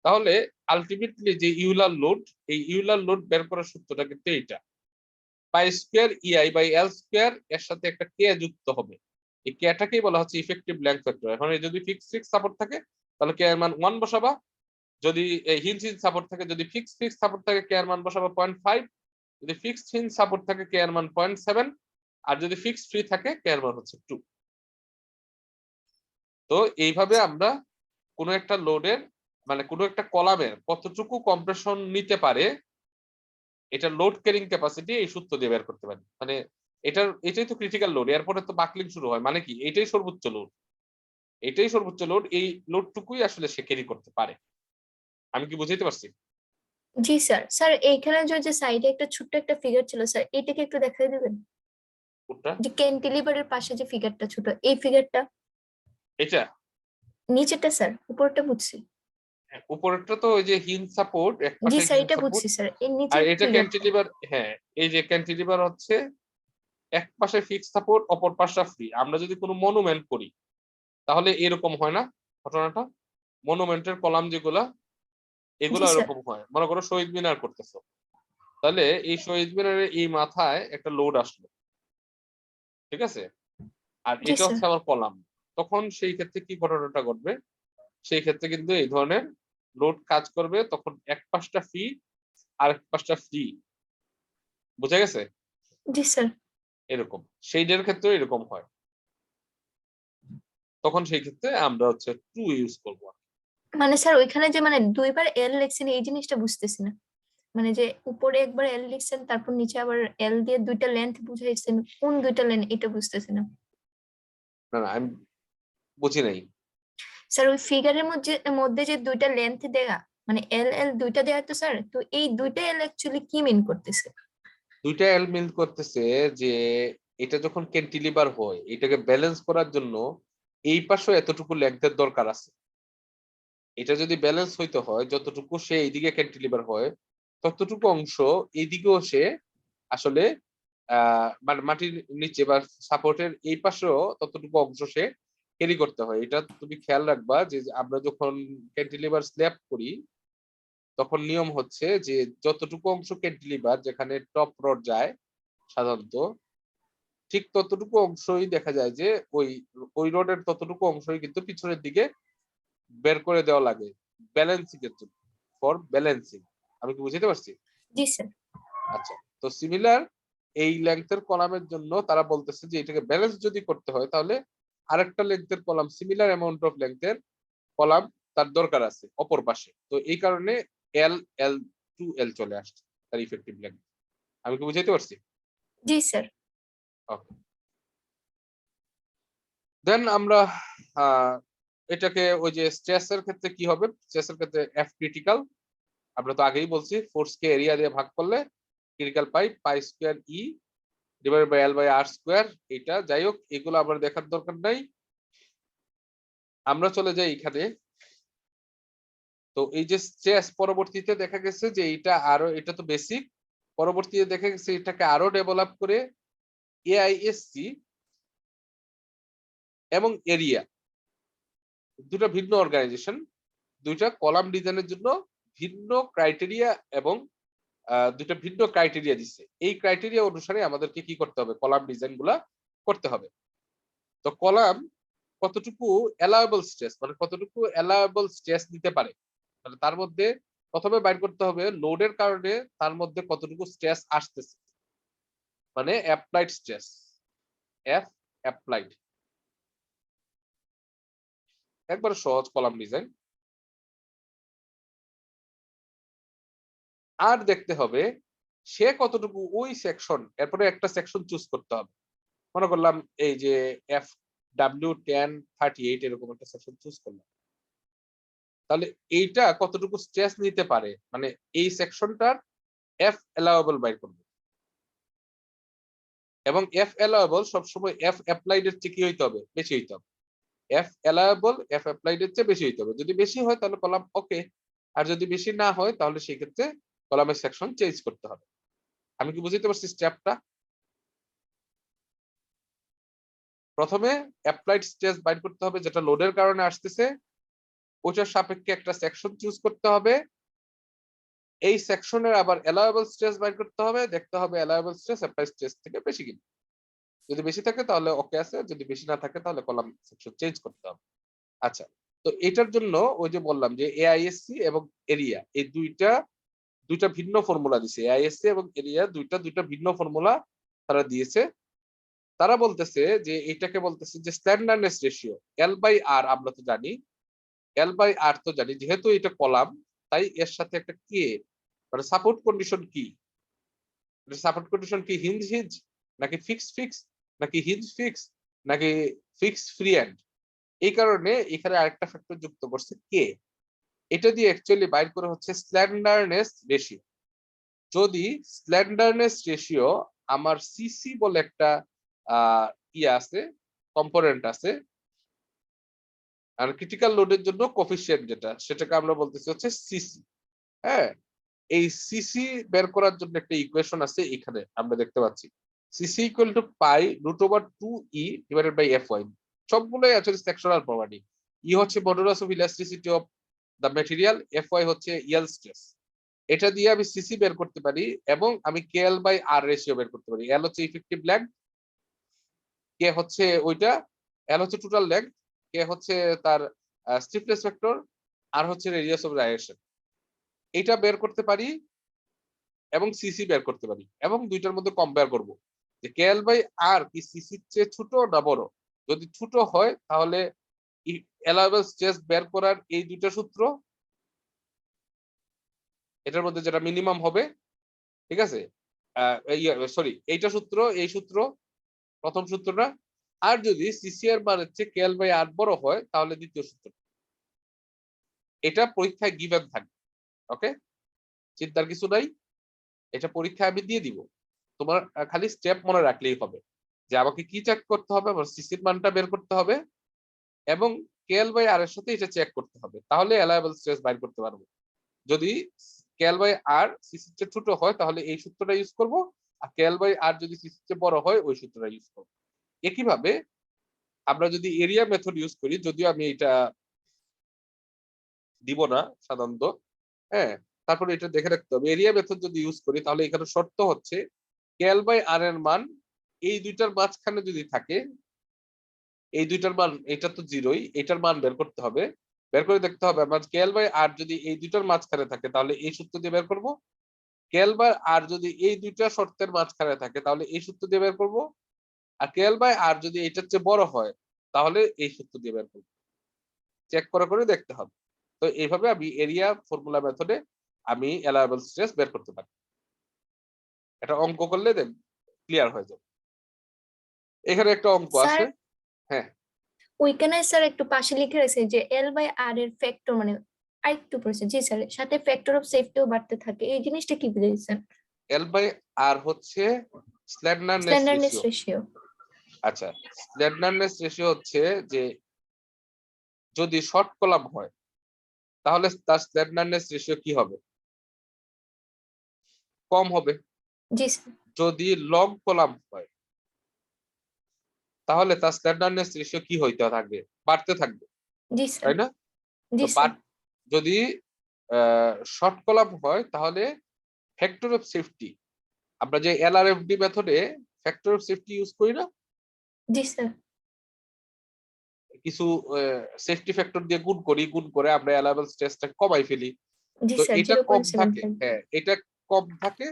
তাহলে আলটিমেটলি যে ইউলার লোড, এই ইউলার লোড বের করার সূত্রটা কিন্তু এইটা, pi square EI by L square, এর সাথে একটা কে যুক্ত হবে, এই কেটাকেই বলা হচ্ছে ইফেক্টিভ লেংথ ফ্যাক্টর। এখন যদি ফিক্স সাপোর্ট থাকে তাহলে কে এর মান 1 বসাবা, যদি হিঞ্জ সাপোর্ট থাকে, যদি ফিক্স সাপোর্ট থাকে কে এর মান বসাবা 0.5, যদি ফিক্সড হিঞ্জ সাপোর্ট থাকে কে এর মান 0.7, আর যদি ফিক্সড ফ্রি থাকে কে এর মান হচ্ছে 2। তো এইভাবে আমরা কোনো একটা লোডের, মানে কোনো একটা কলামের কতটুকু কম্প্রেশন নিতে পারে, এটা লোড ক্যারিং ক্যাপাসিটি এই সূত্র দিয়ে বের করতে পারি। মানে এটাই তো ক্রিটিক্যাল লোড, এরপরে তো বাকলিং শুরু হয়, মানে কি এটাই সর্বোচ্চ লোড, এটাই সর্বোচ্চ লোড, এই লোডটুকুই আসলে সে ক্যারি করতে পারে। আমি কি বুঝাইতে পারছি? জি স্যার। স্যার এইখানে যে সাইডে একটা ছোট্ট একটা ফিগার ছিল স্যার, এটাকে একটু দেখাই দিবেন? কোনটা? যে ক্যান্টিলিভারের পাশে যে ফিগারটা ছোট, এই ফিগারটা। এটা নিচেরটা স্যার, উপরটা বুঝছি। উপরেরটা তো ওই যে হিঞ্জ সাপোর্ট, এক জি পাশে স্যার, হিঞ্জ এটা সাপোর্ট, বুঝছি স্যার, এর আর নিচের এটা ফিগারটা। ক্যান্টিলিভার। হ্যাঁ, এই যে ক্যান্টিলিভার হচ্ছে এক পাশে ফিক্স সাপোর্ট, অপর পাশটা ফ্রি। আমরা যদি কোনো মনুমেন্ট করি তাহলে এরকম হয় না ঘটনাটা? মনুমেন্টের কলাম যেগুলা, এগুলো জি স্যার। এরকম হয়। মনে করো শহীদ মিনার করতেছো, তাহলে এই শহীদ মিনারের এই মাথায় একটা লোড আসলো, ঠিক আছে, আর জি এটা স্যার। হচ্ছে আমার কলাম। তখন সেই ক্ষেত্রে কি ঘটনাটা ঘটবে, সেই ক্ষেত্রে কিন্তু এই ধরনের লোড কাজ করবে, তখন এক পাশটা ফ্রি আর এক পাশটা ফ্রি, বুঝা গেছে? জি স্যার। এরকম সেইটার ক্ষেত্রে এরকম হয়, তখন সেই ক্ষেত্রে আমরা হচ্ছে টু ইউজ করবো। মানে স্যার ওইখানে যে মানে দুইবার এল লিখছেন এই জিনিসটা বুঝতেছি না, মানে যে উপরে একবার এল লিখছেন তারপর নিচে আবার এল দিয়ে দুইটা লেন্থ বুঝাইছেন, কোন দুইটা লেন্থ এটা বুঝতেছি না। না না, আমি বুঝি নাই। স্যার ওই ফিগারের মধ্যে মধ্যে যে দুইটা লেন্থ দেয়া, মানে এল এল দুইটা দেয়া, তো স্যার তো এই দুইটা এল অ্যাকচুয়ালি কি মিন করতেছে? দুইটা এল মিল করতেছে যে এটা যখন ক্যান্টিলিভার হয়, এটাকে ব্যালেন্স করার জন্য এই পাশেও এতটুকু লেন্থের দরকার আছে। এটা যদি ব্যালেন্স হইতে হয়, যতটুকু সে এইদিকে ক্যান্টিলিভার হয়, ততটুকু অংশ এইদিকেও সে আসলে মানে মাটির নিচে বা সাপোর্টের এই পাশেও ততটুকু অংশ সে ক্যারি করতে হয়। এটা তুমি খেয়াল রাখবা যে আমরা যখন ক্যান্টিলিভার স্ল্যাব করি, তখন নিয়ম হচ্ছে যে যতটুকু অংশ ক্যান্টিলিভার যেখানে টপ রড যায় সাধারণত, ঠিক ততটুকু অংশই দেখা যায় যে ওই ওই রডের ততটুকু অংশই কিন্তু পিছনের দিকে বের করে দেওয়া লাগে ব্যালেন্সিং এর জন্য, ফর ব্যালেন্সিং। আমি কি বুঝতে পারছি? জি স্যার। আচ্ছা, তো সিমিলার এই লেংথের কলামের জন্য তারা বলতেছে যে এটাকে ব্যালেন্স যদি করতে হয়, তাহলে আরেকটা লেংথের কলাম, সিমিলার অ্যামাউন্ট অফ লেংথের কলাম তার দরকার আছে অপর পাশে। তো এই কারণে এল এল টু এল চলে আসছে তার ইফেক্টিভ লেংথ। আমি কি বুঝাইতে পারছি? জি স্যার। ওকে, দেন আমরা আহ, এটাকে ওই যে স্ট্রেসের ক্ষেত্রে কি হবে, স্ট্রেসের ক্ষেত্রে এফ ক্রিটিক্যাল, আমরা তো আগেই বলছি ফোর্সকে এরিয়া দিয়ে ভাগ করলে critical pi pi square E divided by L by R square. এটা যাই হোক, এগুলো আমার দেখার দরকার নাই, আমরা চলে যাই এখানে। তো এই যে স্ট্রেস পরবর্তীতে দেখা গেছে যে এটা আরো, এটা তো বেসিক, পরবর্তীতে দেখা গেছে এটাকে আরো ডেভেলপ করে এআইএসসি এবং এরিয়া, দুটো ভিন্ন অর্গানাইজেশন, দুইটা কলাম ডিজাইনের জন্য ভিন্ন ক্রাইটেরিয়া এবং দুইটা ভিন্ন ক্রাইটেরিয়া দিচ্ছে। এই ক্রাইটেরিয়া অনুসারে আমাদেরকে কি করতে হবে, কলাম ডিজাইন গুলা করতে হবে। তো কলাম কতটুকু অ্যালাউয়েবল স্ট্রেস, মানে কতটুকু অ্যালাউয়েবল স্ট্রেস নিতে পারে, মানে তার মধ্যে প্রথমে বাইর করতে হবে লোডের কারণে তার মধ্যে কতটুকু স্ট্রেস আসতেছে, মানে অ্যাপ্লাইড স্ট্রেস, এফ অ্যাপ্লাইড, একবার সহজ কলাম ডিজাইন। আর দেখতে হবে সে কতটুকু ওই সেকশন, এরপরে একটা সেকশন চুজ করতে হবে। মনে করলাম এই যে এফ W1038 এরকম একটা সেকশন চুজ করলাম, তাহলে এইটা কতটুকু স্ট্রেস নিতে পারে, মানে এই সেকশনটার এফ অ্যালাউয়েবল বাইর করবে। এবং এফ অ্যালাউয়েবল সবসময় এফ অ্যাপ্লাইড এর চেয়ে কি হইতে হবে, বেশি হইতে হবে। এফ অ্যালাউয়েবল এফ অ্যাপ্লাইড এর চেয়ে বেশি হইতে হবে, যদি বেশি হয় তাহলে কলাম ওকে, আর যদি বেশি না হয় তাহলে সেই ক্ষেত্রে কলামের সেকশন চেঞ্জ করতে হবে। আমি কি বুঝতে পারছি স্টেপটা? প্রথমে অ্যাপ্লাইড স্ট্রেস বাইর করতে হবে যেটা লোডের কারণে আসতেছে, ওটার সাপেক্ষে একটা সেকশন চুজ করতে হবে, এই সেকশনের আবার অ্যালাউয়েবল স্ট্রেস বাইর করতে হবে, দেখতে হবে অ্যালাউয়েবল স্ট্রেস অ্যাপ্লাইড স্ট্রেস থেকে বেশি কিনা, যদি বেশি থাকে তাহলে ওকে আছে, যদি বেশি না থাকে তাহলে কলাম সেকশন চেঞ্জ করতে হবে। আচ্ছা, তো এটার জন্য ওই যে বললাম যে এআইএসসি এবং এরিয়া এই দুইটা দুইটা ভিন্ন ফর্মুলা দিছে, এআইএসসি এবং এরিয়া দুইটা দুইটা ভিন্ন ফর্মুলা তারা দিয়েছে। তারা বলতেছে যে এটাকে বলতেছে যে স্ট্যান্ডার্ডনেস রেশিও এল বাই আর, আমরা তো জানি এল বাই আর, তো জানি যেহেতু এটা কলাম তাই এর সাথে একটা কে, মানে সাপোর্ট কন্ডিশন কি, সাপোর্ট কন্ডিশন কি হিঞ্জ হিঞ্জ নাকি ফিক্স ফিক্স নাকি হিঞ্জ ফিক্স নাকি ফিক্স ফ্রি এন্ড, এই কারণে এখানে আরেকটা ফ্যাক্টর যুক্ত করছে কে। এটা দিয়ে অ্যাকচুয়ালি বাইর করে হচ্ছে স্ল্যান্ডারনেস রেশিও। যদি স্ল্যান্ডারনেস রেশিও আমার সিসি বলে একটা ইয়ে আছে, কম্পোনেন্ট আছে, আর ক্রিটিক্যাল লোডের জন্য কোফিশিয়েন্ট যেটা, সেটাকে আমরা বলতেছি হচ্ছে সিসি। হ্যাঁ, এই সিসি বের করার জন্য একটা ইকুয়েশন আছে এখানে আমরা দেখতে পাচ্ছি, C C equal to pi root over 2e divided by F Y. সবগুলোই অ্যাকচুয়ালি সেকশনাল প্রপার্টি। ই হচ্ছে modulus of elasticity of the material, F Y হচ্ছে ইয়েল স্ট্রেস। এটা দিয়ে আমি সিসি বের করতে পারি এবং আমি কেএল বাই আর রেশিও বের করতে পারি। এল হচ্ছে ইফেক্টিভ লেন্থ, কে হচ্ছে ওইটা, এল হচ্ছে টোটাল লেন্থ, কে হচ্ছে তার স্টিফনেস ফ্যাক্টর, আর হচ্ছে রেডিয়াস অফ রাইয়েশন। এটা বের করতে পারি এবং সিসি বের করতে পারি এবং দুইটার মধ্যে কম্পেয়ার করব যে কেএল বাই আর কি সিসির চেয়ে ছোট না বড়। যদি ছোট হয় তাহলে অ্যালাউয়েবল স্ট্রেস বের করার এই দুইটা সূত্র, এটার মধ্যে যেটা মিনিমাম হবে, ঠিক আছে, সরি এইটা সূত্র, এই সূত্র প্রথম সূত্রটা। আর যদি সিসিআর মান হচ্ছে কেএল বাই আর বড় হয় তাহলে দ্বিতীয় সূত্র। এটা পরীক্ষায় গিভেন থাকবে। ওকে, চিন্তার কিছু নাই, এটা পরীক্ষায় আমি দিয়ে দিব। তোমার খালি স্টেপ মনে রাখলেই হবে যে আমাকে কি চেক করতে হবে, আমার সিসির মানটা বের করতে হবে এবং কেএল বাই আর এর সাথে এটা চেক করতে হবে, তাহলে অ্যালাউয়েবল স্ট্রেস বাইর করতে পারবো। যদি কেএল বাই আর সিসির চেয়ে ছোট হয় তাহলে এই সূত্রটা ইউজ করব, আর কেএল বাই আর যদি সিসির চেয়ে বড় হয় ওই সূত্রটা ইউজ করব। একইভাবে আমরা যদি এরিয়া মেথড ইউজ করি, যদিও আমি এটা দিব না সাধারণত, হ্যাঁ, তারপরে এটা দেখে রাখতে হবে। এরিয়া মেথড যদি ইউজ করি তাহলে এখানে শর্ত হচ্ছে কেএল বাই আর এর মান এই দুইটার মাঝখানে যদি থাকে, এই দুইটার মান, এটা তো জিরোই, এটার মান বের করতে হবে। বের করে দেখতে হবে আমার কেএল বাই আর যদি এই দুইটার মাঝখানে থাকে তাহলে এই সূত্র দিয়ে বের করব, কেএল বাই আর যদি এই দুইটা শর্তের মাঝখানে থাকে তাহলে এই সূত্র দিয়ে বের করব, আর কেএল বাই আর যদি এটার চেয়ে বড় হয় তাহলে এই সূত্র দিয়ে বের করব। চেক করে করে দেখতে হবে। তো এইভাবে আমি এরিয়া ফর্মুলা মেথডে আমি অ্যালাউয়েবল স্ট্রেস বের করতে পারি। এটা অঙ্ক করলে দেন ক্লিয়ার হয়ে যাবে। এখানে একটা অঙ্ক স্যার আছে। হ্যাঁ, ওইখানে স্যার একটু পাশে লিখে রয়েছে যে এল বাই আর এর ফ্যাক্টর মানে আরেকটু পড়েছে, জি স্যার, সাথে ফ্যাক্টর অফ সেফটিও বাড়তে থাকে, এই জিনিসটা কি বুঝাইছেন? এল বাই আর হচ্ছে স্ল্যান্ডারনেস স্ল্যান্ডারনেস রেশিও। রেশিও। আচ্ছা, স্ল্যান্ডারনেস রেশিও হচ্ছে যে যদি শর্ট কলাম হয় তাহলে তার স্ল্যান্ডারনেস রেশিও কি হবে? কম হবে। জি স্যার। যদি লং কলাম হয় তাহলে তার স্ল্যান্ডারনেস রেশিও কি হইতে থাকবে? বাড়তে থাকবে, জি স্যার। তাই না? জি তো স্যার। যদি শর্ট কলাম হয় তাহলে ফ্যাক্টর অফ সেফটি, আমরা যে এলআরএফডি মেথডে ফ্যাক্টর অফ সেফটি ইউজ করি না, জি স্যার। কিছু সেফটি ফ্যাক্টর দিয়ে গুণ করি, গুণ করে আমরা অ্যালাউয়েবল স্ট্রেসটা কমাই ফেলি। জি তো স্যার, এটা কম থাকে, 0.75। হ্যাঁ এটা কম থাকে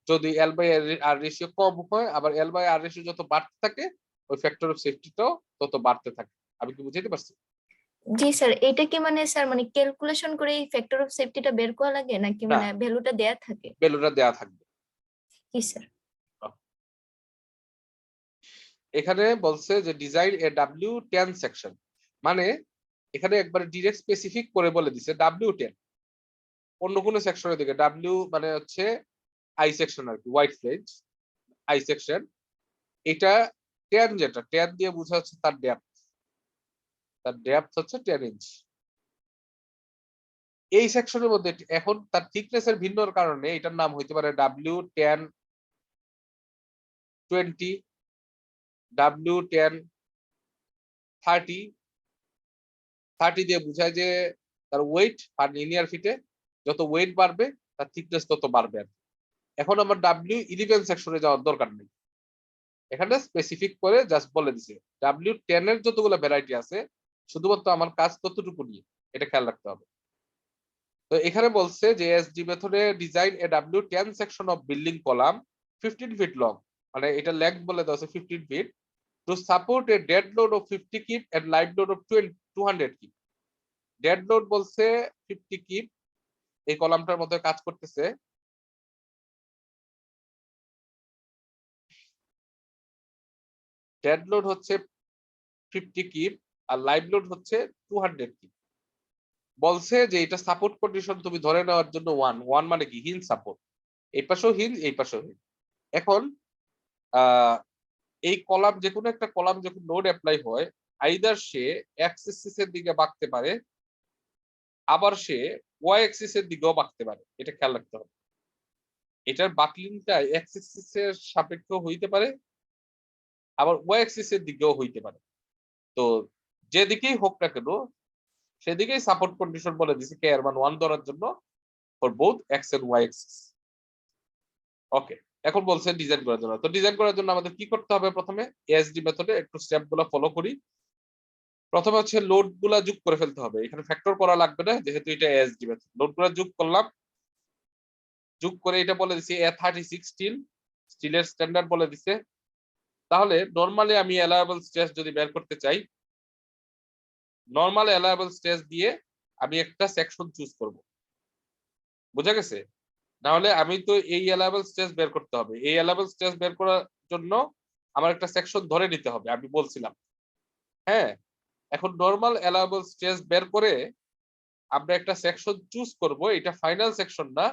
যদি এল বাই আর রেশিও কম হয়, আবার এল বাই আর রেশিও যত বাড়তে থাকে ওই ফ্যাক্টর অফ সেফটিটাও তত বাড়তে থাকে। আমি কি বুঝাইতে পারছি? জি স্যার, এটা কি মানে স্যার মানে ক্যালকুলেশন করে এই ফ্যাক্টর অফ সেফটিটা বের করা লাগে নাকি না, মানে ভ্যালুটা দেয়া থাকে? ভ্যালুটা দেয়া থাকবে। জি স্যার। এখানে বলছে যে ডিজাইন এ W10 সেকশন, মানে এখানে একবার ডিরেক্ট স্পেসিফিক করে বলে দিছে W10, অন্য কোনো সেকশনের দিকে ডাব্লিউ মানে হচ্ছে আই সেকশন আর কি, হোয়াইট ফ্লেজ আই সেকশন। এটা ট্যান, যেটা ট্যান দিয়ে বোঝা হচ্ছে তার ডেপথ, তার ডেপথ হচ্ছে 10 ইঞ্চ। এই সেকশনের মধ্যে এখন তার থিকনেসের ভিন্নর কারণে এটার নাম হইতে পারে W1020, W1030। 30 দিয়ে বোঝায় যে তার ওয়েট আর লিনিয়ার ফিটে যত ওয়েট বাড়বে তার থিকনেস তত বাড়বে আর কি। এখন আমার W11 সেকশনে যাওয়ার দরকার নেই, এখানে স্পেসিফিক করে জাস্ট বলে দিছে W10 এর যতগুলো ভ্যারাইটি আছে শুধুমাত্র আমার কাজ ততটুকু নিয়ে, এটা খেয়াল রাখতে হবে। তো এখানে বলছে যে এসডি মেথডে design a W10 section of building column 15 feet long, মানে এটা লেন্থ বলে দেওয়া আছে 15 feet, to support a dead load of 50 kip and live load of 200 kip. Dead load বলছে 50 কিপ, এই কলামটার মধ্যে কাজ করতেছে। ডেড লোড হচ্ছে 50 কিপ আর লাইভ লোড হচ্ছে 200 কিপ। বলছে যে এটা সাপোর্ট কন্ডিশন তুমি ধরে নেওয়ার জন্য ওয়ান মানে কি হিঞ্জ সাপোর্ট, এই পাশেও হিঞ্জ এই পাশেও হিঞ্জ। এখন এই কলাম, যে কোনো একটা কলাম যখন লোড অ্যাপ্লাই হয় আইদার সে এক্স এক্সিস এর দিকে বাঁকতে পারে, আবার সে ওয়াই এক্সিস এর দিকেও বাঁকতে পারে, এটা খেয়াল রাখতে হবে। এটার বাকলিংটা এক্স এক্সিস এর সাপেক্ষেও হইতে পারে, আবার ওয়াই এক্সিস এর দিকেও হইতে পারে। তো যেদিকেই হোক না কেন সেদিকেই সাপোর্ট কন্ডিশন বলে দিছে কে এর মান 1 ধরার জন্য for both X and Y axis. Okay, এখন বলছে ডিজাইন করার জন্য। তো ডিজাইন করার জন্য আমাদের কি করতে হবে? প্রথমে এএসডি মেথডে একটু স্টেপ গুলো ফলো করি। প্রথমে হচ্ছে লোড গুলা যোগ করে ফেলতে হবে, এখানে ফ্যাক্টর করা লাগবে না যেহেতু এটা এএসডি মেথড। লোড গুলা যোগ করলাম, যোগ করে এটা বলে দিছি A36 স্টিল, স্টিলের স্ট্যান্ডার্ড বলে দিছে। তাহলে নরমালি আমি অ্যালায়েবল স্ট্রেস যদি বের করতে চাই, নরমাল অ্যালায়েবল স্ট্রেস দিয়ে আমি একটা সেকশন চুজ করব, বুঝা গেছে? না হলে আমি তো এই অ্যালায়েবল স্ট্রেস বের করতে হবে, এই অ্যালায়েবল স্ট্রেস বের করার জন্য আমার একটা সেকশন ধরে নিতে হবে, আমি বলছিলাম। হ্যাঁ, এখন নরমাল অ্যালায়েবল স্ট্রেস বের করে আমরা একটা সেকশন চুজ করব, এটা ফাইনাল সেকশন না,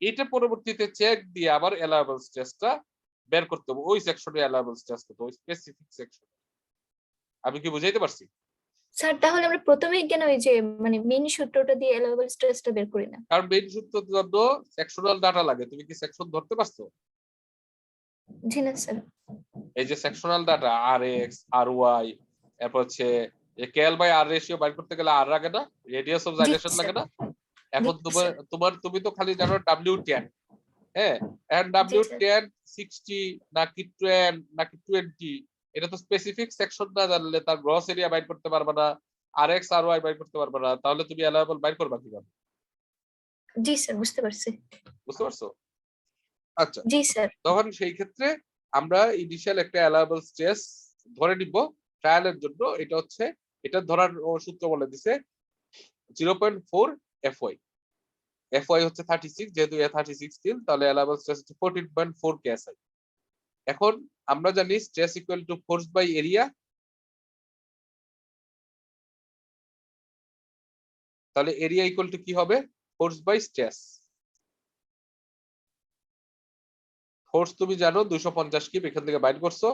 এটা পরবর্তীতে চেক দিয়ে আবার অ্যালায়েবল স্ট্রেসটা বের করতে হবে, ওই সেকশনে অ্যালায়েবল স্ট্রেস করতে হবে, স্পেসিফিক সেকশন। আমি কি বুঝাইতে পারছি? স্যার তাহলে আমরা প্রথমেই কেন ওই যে মানে মেইন সূত্রটা দিয়ে অ্যালাউয়েবল স্ট্রেসটা বের করি না? কারণ মেইন সূত্রের জন্য সেকশনাল ডাটা লাগে। তুমি কি সেকশন ধরতে পারছো? জি না স্যার। এই যে সেকশনাল ডাটা আর এক্স আর ওয়াই, এরপর হচ্ছে কেএল বাই আর রেশিও বাইর করতে গেলে আর লাগে না, রেডিয়াস অফ জি জাইলেশন লাগে স্যার। না? এখন জি তোমার স্যার। তোমার তুমি তো খালি জানো W10, হ্যাঁ, এন্ড জি স্যার। W10 60 নাকি 10 নাকি 20, এটা তো স্পেসিফিক সেকশন না জানলে তার গ্রস এরিয়া বাইর করতে পারবে না, আর এক্স আর ওয়াই বাইর করতে পারবে না, তাহলে তুমি অ্যালায়েবল বাইর করবা কিভাবে? জি স্যার, বুঝতে পারছি। বুঝতে পারছো? আচ্ছা, জি স্যার। তখন সেই ক্ষেত্রে আমরা ইনিশিয়াল একটা অ্যালায়েবল স্ট্রেস ধরে নিব ট্রায়ালের জন্য। এটা হচ্ছে, এটা ধরার সূত্র বলে দিছে 0.4 FY। FY হচ্ছে 36, যেহেতু A36 স্টিল, তাহলে অ্যালায়েবল স্ট্রেস হচ্ছে 14.4 KSI। এখন আমরা জানি stress equal to force by area, তাহলে এরিয়া ইকুয়াল টু কি হবে? Force by stress. ফোর্স তুমি জানো 250 কিউব, এখান থেকে বাইর করছো।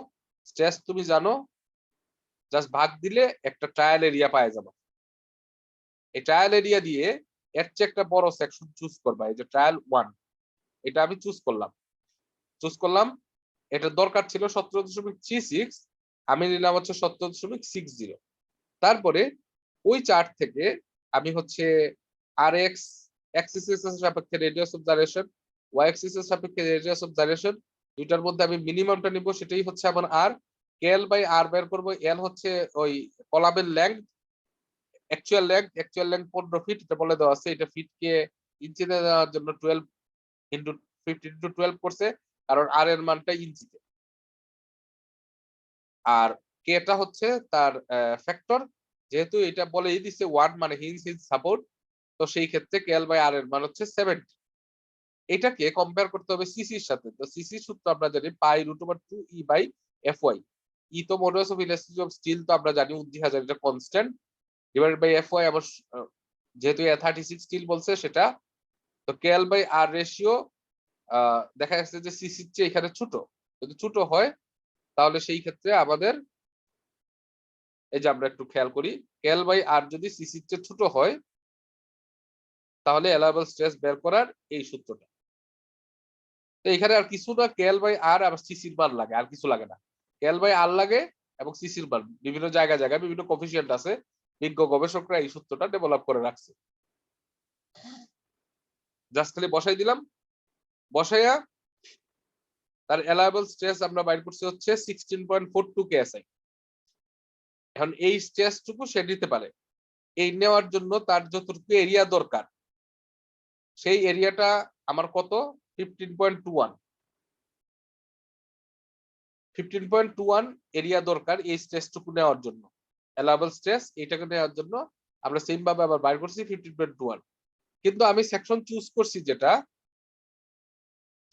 স্ট্রেস তুমি জানো, জাস্ট ভাগ দিলে একটা ট্রায়াল এরিয়া পাওয়া যাবে। এই ট্রায়াল এরিয়া দিয়ে এর চেয়ে একটা বড় সেকশন চুজ করবা, এই যে ট্রায়াল 1, এটা আমি চুজ করলাম। এটা দরকার ছিল 17.36, আমি নিলাম হচ্ছে 17.60। তারপরে ওই চার্ট থেকে আমি হচ্ছে আর এক্স অ্যাক্সিসের সাপেক্ষে রেডিয়াস অফ জাইলেশন, ওয়াই অ্যাক্সিসের সাপেক্ষে রেডিয়াস অফ জাইলেশন, দুইটার মধ্যে আমি মিনিমামটা নিব, সেটাই হচ্ছে আমার আর। কেএল বাই আর বের করব, এল হচ্ছে ওই কলামের লেংথ, অ্যাকচুয়াল লেংথ 15 ফিট, এটা বলে দেওয়া আছে। এটা ফিটকে ইঞ্চিতে দেওয়ার জন্য 12 ইন্টু 15 ইন্টু 12 করছে, কারণ আর এর মানটা ইঞ্চিতে। আর কেটা হচ্ছে তার ফ্যাক্টর, যেহেতু এটা বলেই দিচ্ছে 1 মানে হিঞ্জ সাপোর্ট, তো সেই ক্ষেত্রে কেএল বাই আর এর মান হচ্ছে 70। এটাকে কম্পেয়ার করতে হবে সিসির সাথে। তো সিসির সূত্র আমরা জানি পাই √2 ই বাই এফওয়াই। ই তো modulus of elasticity of steel, তো আমরা জানি 19,000, এটা কনস্ট্যান্ট, ডিভাইডেড বাই এফওয়াই। আবার যেহেতু A36 স্টিল বলছে সেটা, তো কেএল বাই আর রেশিও দেখা যাচ্ছে যে সিসির চেয়ে এখানে ছোট। যদি ছোট হয় তাহলে সেই ক্ষেত্রে আমাদের, এই যে আমরা একটু খেয়াল করি, কেএল বাই আর যদি সিসির চেয়ে ছোট হয় তাহলে অ্যালায়েবল স্ট্রেস বের করার এই সূত্রটা। তো এখানে আর কিছু না, কেএল বাই আর আবার সিসির মান লাগে, আর কিছু লাগে না। কেএল বাই আর লাগে এবং সিসির মান বিভিন্ন জায়গায় বিভিন্ন কোফিসিয়েন্ট আছে, বিজ্ঞ গবেষকরা এই সূত্রটা ডেভেলপ করে রাখছে। জাস্ট খালি বসাই দিলাম, বসাইয়া তার অ্যালায়েবল স্ট্রেস আমরা বাইর করছি হচ্ছে 16.42 KSI। এখন এই স্ট্রেসটুকু সে নিতে পারে, এই নেওয়ার জন্য তার যতটুকু এরিয়া দরকার, সেই এরিয়াটা আমার কত? 15.21। 15.21 এরিয়া দরকার এই স্ট্রেসটুকু নেওয়ার জন্য। অ্যালায়েবল স্ট্রেস এটাকে নেওয়ার জন্য আমরা সেম ভাবে আবার বাইর করছি 15.21। কিন্তু আমি সেকশন চুজ করছি যেটা,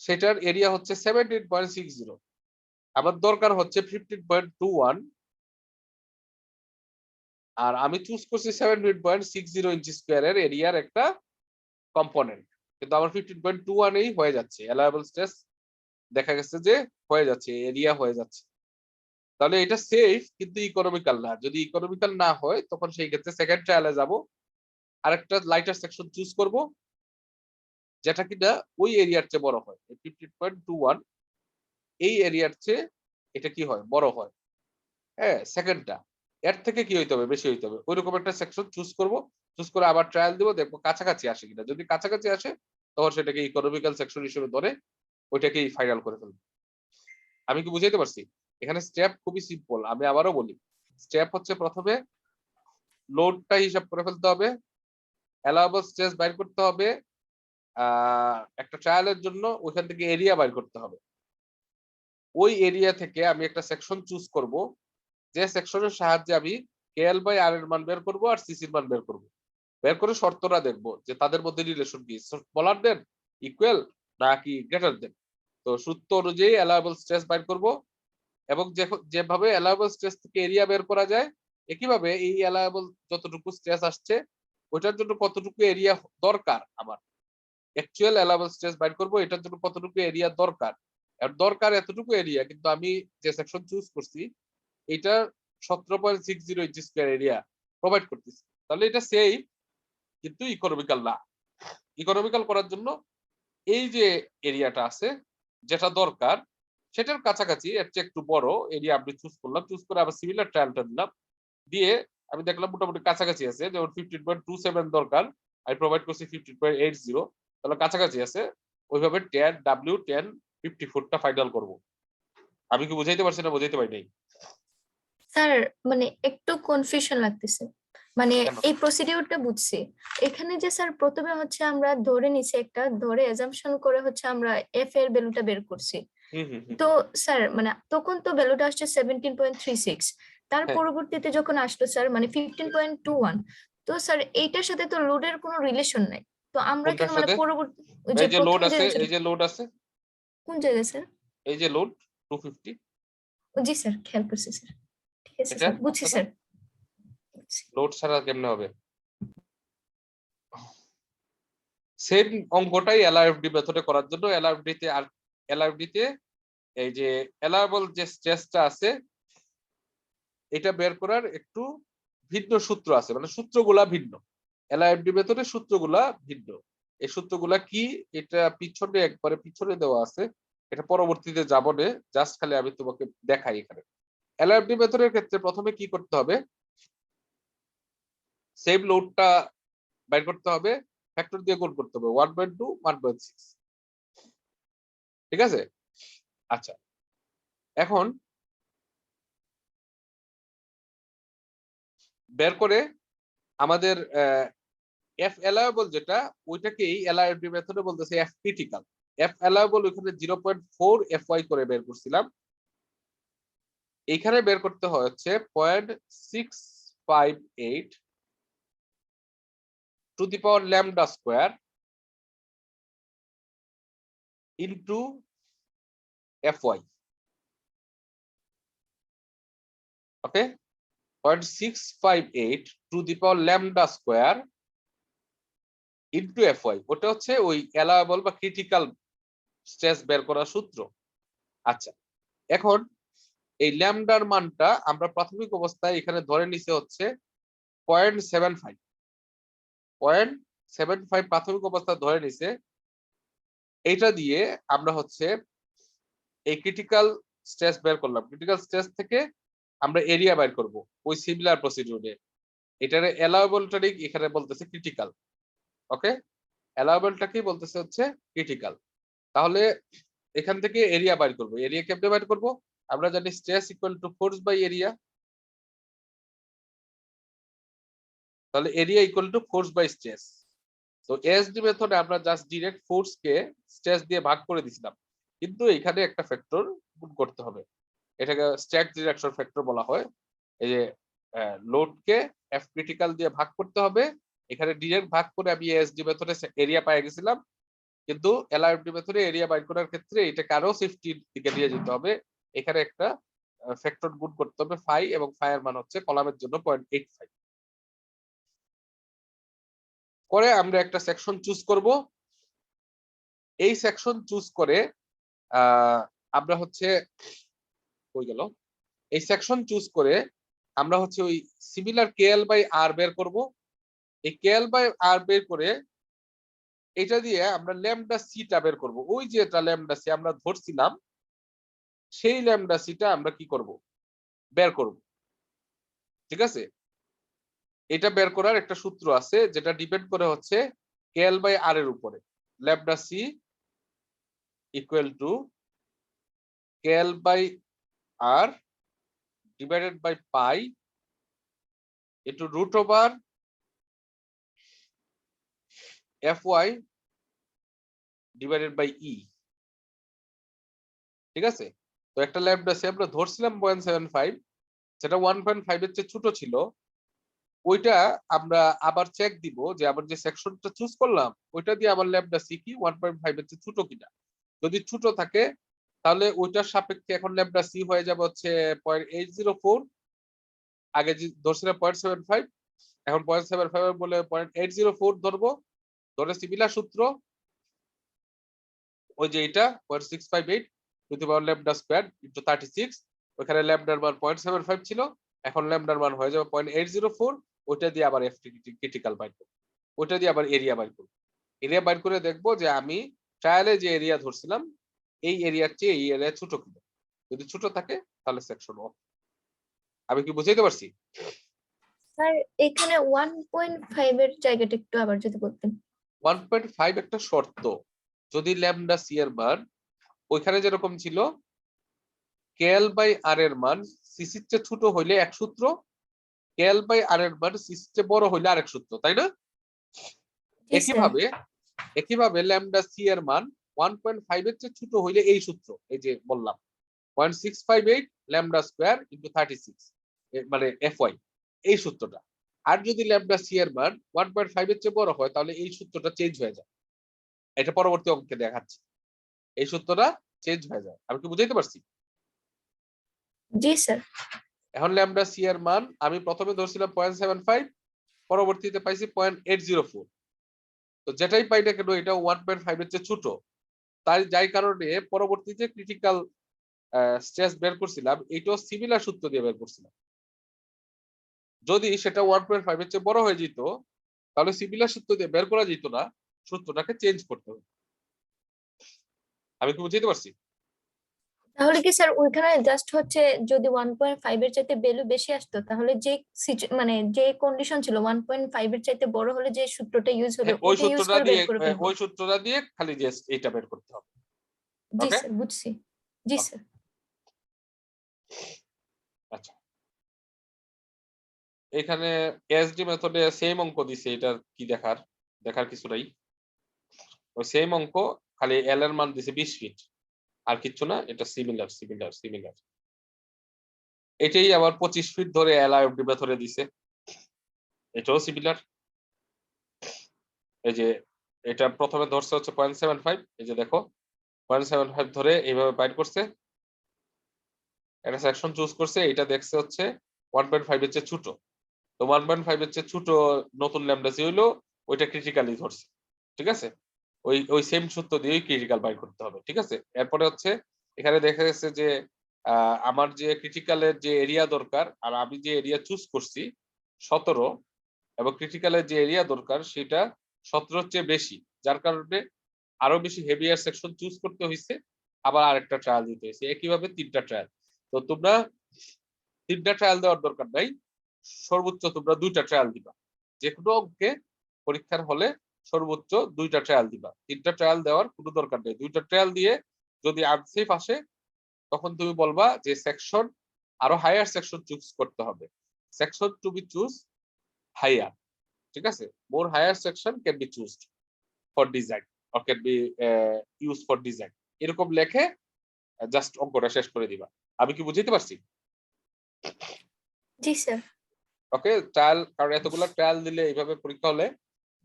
সেটার এরিয়া হচ্ছে 17.60, আমার দরকার হচ্ছে 15.21, আর আমি চুজ করছি 17.60 ইঞ্চি স্কয়ারের এরিয়ার একটা কম্পোনেন্ট, কিন্তু আমার 15.21 এই হয়ে যাচ্ছে। অ্যালায়েবল স্ট্রেস দেখা গেছে যে হয়ে যাচ্ছে, এরিয়া হয়ে যাচ্ছে। তাহলে এটা সেফ কিন্তু ইকোনমিক্যাল না। যদি ইকোনমিক্যাল না হয় তখন সেই ক্ষেত্রে সেকেন্ড ট্রায়ালে যাব, আরেকটা লাইটার সেকশন চুজ করব যেটা কিনা ওই এরিয়ার চেয়ে বড় হয়। 15.21 এই এরিয়ার চেয়ে এটা কি হয়? বড় হয়। হ্যাঁ, সেকেন্ডটা এর থেকে কি হইতে হবে? বেশি হইতে হবে। ওইরকম একটা সেকশন চুজ করব, চুজ করে আবার ট্রায়াল দিব, দেখবো কাছাকাছি আসে কিনা। যদি কাছাকাছি আসে তখন সেটাকে ইকোনমিক্যাল সেকশন হিসেবে ধরে ওইটাকেই ফাইনাল করে ফেলবে। আমি কি বুঝাইতে পারছি? এখানে স্টেপ খুবই সিম্পল, আমি আবারও বলি। স্টেপ হচ্ছে প্রথমে লোডটা হিসাব করে ফেলতে হবে, অ্যালাউয়েবল স্ট্রেস বাইর করতে হবে, একটা ট্রায়ালের জন্য ওইখান থেকে এরিয়া বাইর করতে হবে। ওই এরিয়া থেকে আমি একটা সেকশন চুজ করব, যে সেকশনের সাহায্যে আমি কেএল বাই আর এর মান বের করবো আর সিসির মান বের করবো। বের করে শর্তটা দেখবো যে তাদের মধ্যে রিলেশন কি, স্মলার দেন, ইকুয়াল নাকি গ্রেটার দেন। তো সূত্র অনুযায়ী অ্যালাউয়েবল স্ট্রেস বাইর করব, এবং যেভাবে অ্যালাউয়েবল স্ট্রেস থেকে এরিয়া বের করা যায়, একইভাবে এই অ্যালাউয়েবল যতটুকু স্ট্রেস আসছে ওইটার জন্য কতটুকু এরিয়া দরকার আমার, অ্যাকচুয়াল অ্যালাউয়েবল স্ট্রেস বাইর করব, এটার জন্য কতটুকু এরিয়া দরকার। আর দরকার এতটুকু এরিয়া, কিন্তু আমি যে সেকশন চুজ করছি এটা 17.60 ইঞ্চি স্কয়ার এরিয়া প্রোভাইড করতেছি, তাহলে এটা সেফ কিন্তু ইকোনমিক্যাল না। ইকোনমিক্যাল করার জন্য এই যে এরিয়াটা আছে যেটা দরকার সেটার কাছাকাছি এর চেয়ে একটু বড় এরিয়া আমি চুজ করলাম, চুজ করে আবার সিমিলার ট্রায়ালটা দিলাম, দিয়ে আমি দেখলাম মোটামুটি কাছাকাছি আছে, যেমন 15.27 দরকার, আমি প্রোভাইড করছি 15.80, তাহলে কাছাকাছি আছে। ওইভাবে 10 ডাব্লিউ 10 54টা ফাইনাল করব। আমি কি বুঝাইতে পারছি না বুঝাইতে পারি নাই? স্যার মানে একটু কনফিউশন লাগতেছে, মানে কেন? এই প্রসিডিউরটা বুঝছি। এখানে যে স্যার প্রথমে হচ্ছে আমরা ধরে নিছি একটা, ধরে অ্যাজাম্পশন করে হচ্ছে আমরা এফ এর ভ্যালুটা বের করছি। হুম হুম হুম। তো স্যার মানে তখন তো ভ্যালুটা আসছে 17.36, তার হ্যাঁ, পরবর্তীতে যখন আসলো স্যার মানে 15.21, তো স্যার এইটার সাথে তো লোডের কোনো রিলেশন নাই। তো আমরা কেন কোনটার মানে সাথে? পরবর্তী ওই যে এই যে লোড প্রথম যে আছে, answer- এই যে লোড আছে, কোন জায়গায় স্যার? এই যে লোড 250, জি স্যার খেয়াল করছি স্যার, ঠিক আছে এটা স্যার, বুঝছি আচ্ছা, স্যার। লোড ছাড়া কেমনে হবে? সেম অঙ্কটাই এলআরএফডি মেথডে করার জন্য এলআরএফডি তে, আর এলআরএফডি তে এই যে এলায়েবল যে স্ট্রেসটা আছে এটা বের করার একটু ভিন্ন সূত্র আছে, মানে সূত্রগুলা ভিন্ন। এলআইএফডি মেথডের সূত্রগুলা ভিন্ন। এই সূত্রগুলা কি, এটা পিছনে একবারে পিছনে দেওয়া আছে, এটা পরবর্তীতে যাব না, জাস্ট খালি আমি তোমাকে দেখাই। এখানে এলআইএফডি মেথডের ক্ষেত্রে প্রথমে কি করতে হবে, সেম লোডটা বের করতে হবে, ফ্যাক্টর দিয়ে গুণ করতে হবে 1/2 1/6, ঠিক আছে? আচ্ছা, এখন বের করে আমাদের এফ অ্যালাউয়েবল যেটা, ওইটাকেই এলআইএফডি মেথডে বলতেছে এফ ক্রিটিক্যাল। এফ অ্যালাউয়েবল ওইখানে 0.4 এফওয়াই করে বের করছিলাম, এখানে বের করতে হচ্ছে 0.658 to the power lambda square into FY. Okay, 0.658 to the power lambda square into FY, ওটা হচ্ছে ওই অ্যালাউয়েবল বা ক্রিটিক্যাল স্ট্রেস বের করার সূত্র। আচ্ছা, এখন এই ল্যামডার মানটা আমরা প্রাথমিক অবস্থায় এখানে ধরে নিছে হচ্ছে 0.75, 0.75 প্রাথমিক অবস্থা ধরে নিছে। এইটা দিয়ে আমরা হচ্ছে এই ক্রিটিক্যাল স্ট্রেস বের করলাম, ক্রিটিক্যাল স্ট্রেস থেকে আমরা এরিয়া বের করব ওই সিমিলার প্রসিডিউরে। এটার অ্যালাউয়েবলটারই এখানে বলতেছে ক্রিটিক্যাল। ওকে, অ্যালাউয়েবলটাকেই বলতেছে হচ্ছে ক্রিটিক্যাল। তাহলে এখান থেকে এরিয়া বের করব। এরিয়া কেমনে বের করব? আমরা জানি stress equal to force by area, তাহলে area equal to force by stress. তো এসডি মেথডে আমরা জাস্ট ডিরেক্ট ফোর্স কে স্ট্রেস দিয়ে ভাগ করে দিছিলাম, কিন্তু এখানে একটা ফ্যাক্টর গুণ করতে হবে, এটাকে স্ট্যাক ডিরেকশন ফ্যাক্টর বলা হয়। এই যে লোড কে এফ ক্রিটিক্যাল দিয়ে ভাগ করতে হবে, এখানে ডিরেক্ট ভাগ করে আমি এসডি মেথডে এরিয়া পেয়ে গেছিলাম, কিন্তু এলআরএফডি মেথডে এরিয়া বাইর করার ক্ষেত্রে এটাকে আরো সেফটির দিকে নিয়ে যেতে হবে। এখানে একটা ফ্যাক্টর গুণ করতে হবে ফাই, এবং ফাই এর মান হচ্ছে কলামের জন্য 0.85। করে আমরা একটা সেকশন চুজ করব। এই সেকশন চুজ করে আমরা হচ্ছে কই গেল, এই সেকশন চুজ করে আমরা হচ্ছে ওই সিমিলার কেএল বাই আর বের করব। এই কেএল বাই আর বের করে এটা দিয়ে আমরা ল্যামডা সিটা বের করব। ওই যে এটা ল্যামডা সি আমরা ধরছিলাম, সেই ল্যামডা সিটা আমরা কি করব, বের করব। ঠিক আছে, এটা বের করার একটা সূত্র আছে যেটা ডিপেন্ড করে হচ্ছে কেএল বাই আর এর উপরে। Lambda C equal to KL বাই R divided by pi into root over Fy divided by E, ঠিক আছে? তো একটা ল্যামডা সি আমরা ধরছিলাম 0.75, সেটা 1.5 এর চেয়ে ছোট ছিল। ওইটা আমরা আবার চেক দিব যে আবার যে সেকশনটা চুজ করলাম ওইটা দিয়ে আবার ল্যামডা সি কি 1.5 এর চেয়ে ছোট কিনা। যদি ছোট থাকে তাহলে ওইটার সাপেক্ষে এখন ল্যামডা সি হয়ে যাবে হচ্ছে 0.804, আগে যে ধরছিলাম 0.75, এখন 0.75 বলে 0.804 ধরবো। ধরে সিমিলার সূত্র ওই যে এটা 0.658 to the power lambda square into 36, ওখানে ল্যামডার মান 0.75 ছিল, এখন ল্যামডার মান হয়ে যাবে 0.804। ওইটা দিয়ে আবার এফ ক্রিটিক্যাল বাইর করব, ওইটা দিয়ে আবার এরিয়া বাইর করব। এরিয়া বাইর করে দেখবো যে আমি ট্রায়ালে যে এরিয়া ধরছিলাম এই এরিয়ার চেয়ে এই এরিয়া ছোট কিনা। যদি ছোট থাকে তাহলে সেকশন অফ। আমি কি বুঝাইতে পারছি? স্যার এখানে 1.5 এর জায়গাটা একটু আবার যদি বলতেন। 1.5 একটা শর্ত, যদি ল্যামডা সি এর মান ওইখানে যেরকম ছিল KL বাই R এর মান সিসির চেয়ে ছোট হইলে এক সূত্র, KL বাই R এর মান সিসির চেয়ে বড় হইলে আরেক সূত্র, তাই না? জি স্যার। একইভাবে ল্যামডা সি এর মান 1.5 এর চেয়ে ছোট হইলে এই সূত্র, এই যে বললাম 0.658 ল্যামডা স্কয়ার ইনটু 36 মানে Fy, এই সূত্রটা। আর যদি ল্যামডা সি এর মান 1.5 এর চেয়ে বড় হয় তাহলে এই সূত্রটা চেঞ্জ হয়ে যায়। এটা পরবর্তী অঙ্কে দেখাচ্ছি, এই সূত্রটা চেঞ্জ হয়ে যায়। আমি কি বুঝাইতে পারছি? জি স্যার। এখন ল্যামডা সি এর মান আমি প্রথমে ধরছিলাম 0.75, পরবর্তীতে পাইছি 0.804। তো যেটাই পাই না কেন এটা 1.5 এর চেয়ে ছোট, তাই যাই কারণে পরবর্তীতে ক্রিটিক্যাল স্ট্রেস বের করছিলাম এইটাও সিমিলার সূত্র দিয়ে বের করছিলাম। যদি সেটা 1.5 এর চেয়ে বড় হয়ে যেত তাহলে সিমিলার সূত্র দিয়ে বের করা যেত না, সূত্রটাকে চেঞ্জ করতে হবে। আমি কি বুঝাইতে পারছি? তাহলে কি স্যার ওইখানে জাস্ট হচ্ছে যদি 1.5 এর চাইতে ভ্যালু বেশি আসতো তাহলে যে মানে যে কন্ডিশন ছিল 1.5 এর চাইতে বড় হলে যে সূত্রটা ইউজ হবে হ্যাঁ, ওই ওটা ইউজ সূত্রটা করে বের দিয়ে করে ফেলবো। ওই সূত্রটা দিয়ে খালি জাস্ট এইটা বের করতে হবে। জি ওকে, স্যার বুঝছি। জি স্যার। আচ্ছা। এখানে এসডি মেথডে সেম অঙ্ক দিছে, এটা কি দেখার কিছু নাই। ওই সেম অঙ্ক, খালি এল এর মান দিছে 20 ফিট, আর কিচ্ছু না। এটা সিমিলার। এটাই আবার 25 ফিট ধরে এলআইএফডি মেথডে দিছে, এটাও সিমিলার। এই যে এটা প্রথমে ধরছে হচ্ছে 0.75, এই যে দেখো 0.75 ধরে এইভাবে বাইট করছে, একটা সেকশন চুজ করছে, এটা দেখছে হচ্ছে 1.5 এর চেয়ে ছোট। তো 1.5 এর চেয়ে ছোট নতুন ল্যামডা সি হইলো, ওইটা ক্রিটিক্যালি ধরছে, ঠিক আছে? ওই সেম সূত্র দিয়েই ক্রিটিক্যাল বাইর করতে হবে, ঠিক আছে? এরপরে হচ্ছে এখানে দেখা গেছে যে আমার যে ক্রিটিক্যালের যে এরিয়া দরকার আর আমি যে এরিয়া চুজ করছি 17, এবং ক্রিটিক্যালের যে এরিয়া দরকার সেটা 17 চেয়ে বেশি, যার কারণে আরো বেশি হেভিয়ার সেকশন চুজ করতে হয়েছে, আবার আরেকটা ট্রায়াল দিতে হয়েছে, একইভাবে 3টা ট্রায়াল। তো তোমরা 3টা ট্রায়াল দেওয়ার দরকার নাই, সর্বোচ্চ তোমরা 2টা ট্রায়াল দিবা। যে কোনো অঙ্কে পরীক্ষার হলে সর্বোচ্চ 2টা ট্রায়াল দিবা, 3টা ট্রায়াল দেওয়ার কোনো দরকার নেই। 2টা ট্রায়াল দিয়ে যদি আনসেফ আসে তখন তুমি বলবা যে সেকশন আরো হায়ার সেকশন চুজ করতে হবে, section to be choose higher, ঠিক আছে? More higher section can be chosen for design or can be use for design, এরকম লেখে জাস্ট অঙ্কটা শেষ করে দিবা। আমি কি বুঝাইতে পারছি? জি স্যার। ওকে, ট্রায়াল, কারণ এতগুলো ট্রায়াল দিলে এইভাবে পরীক্ষা হলে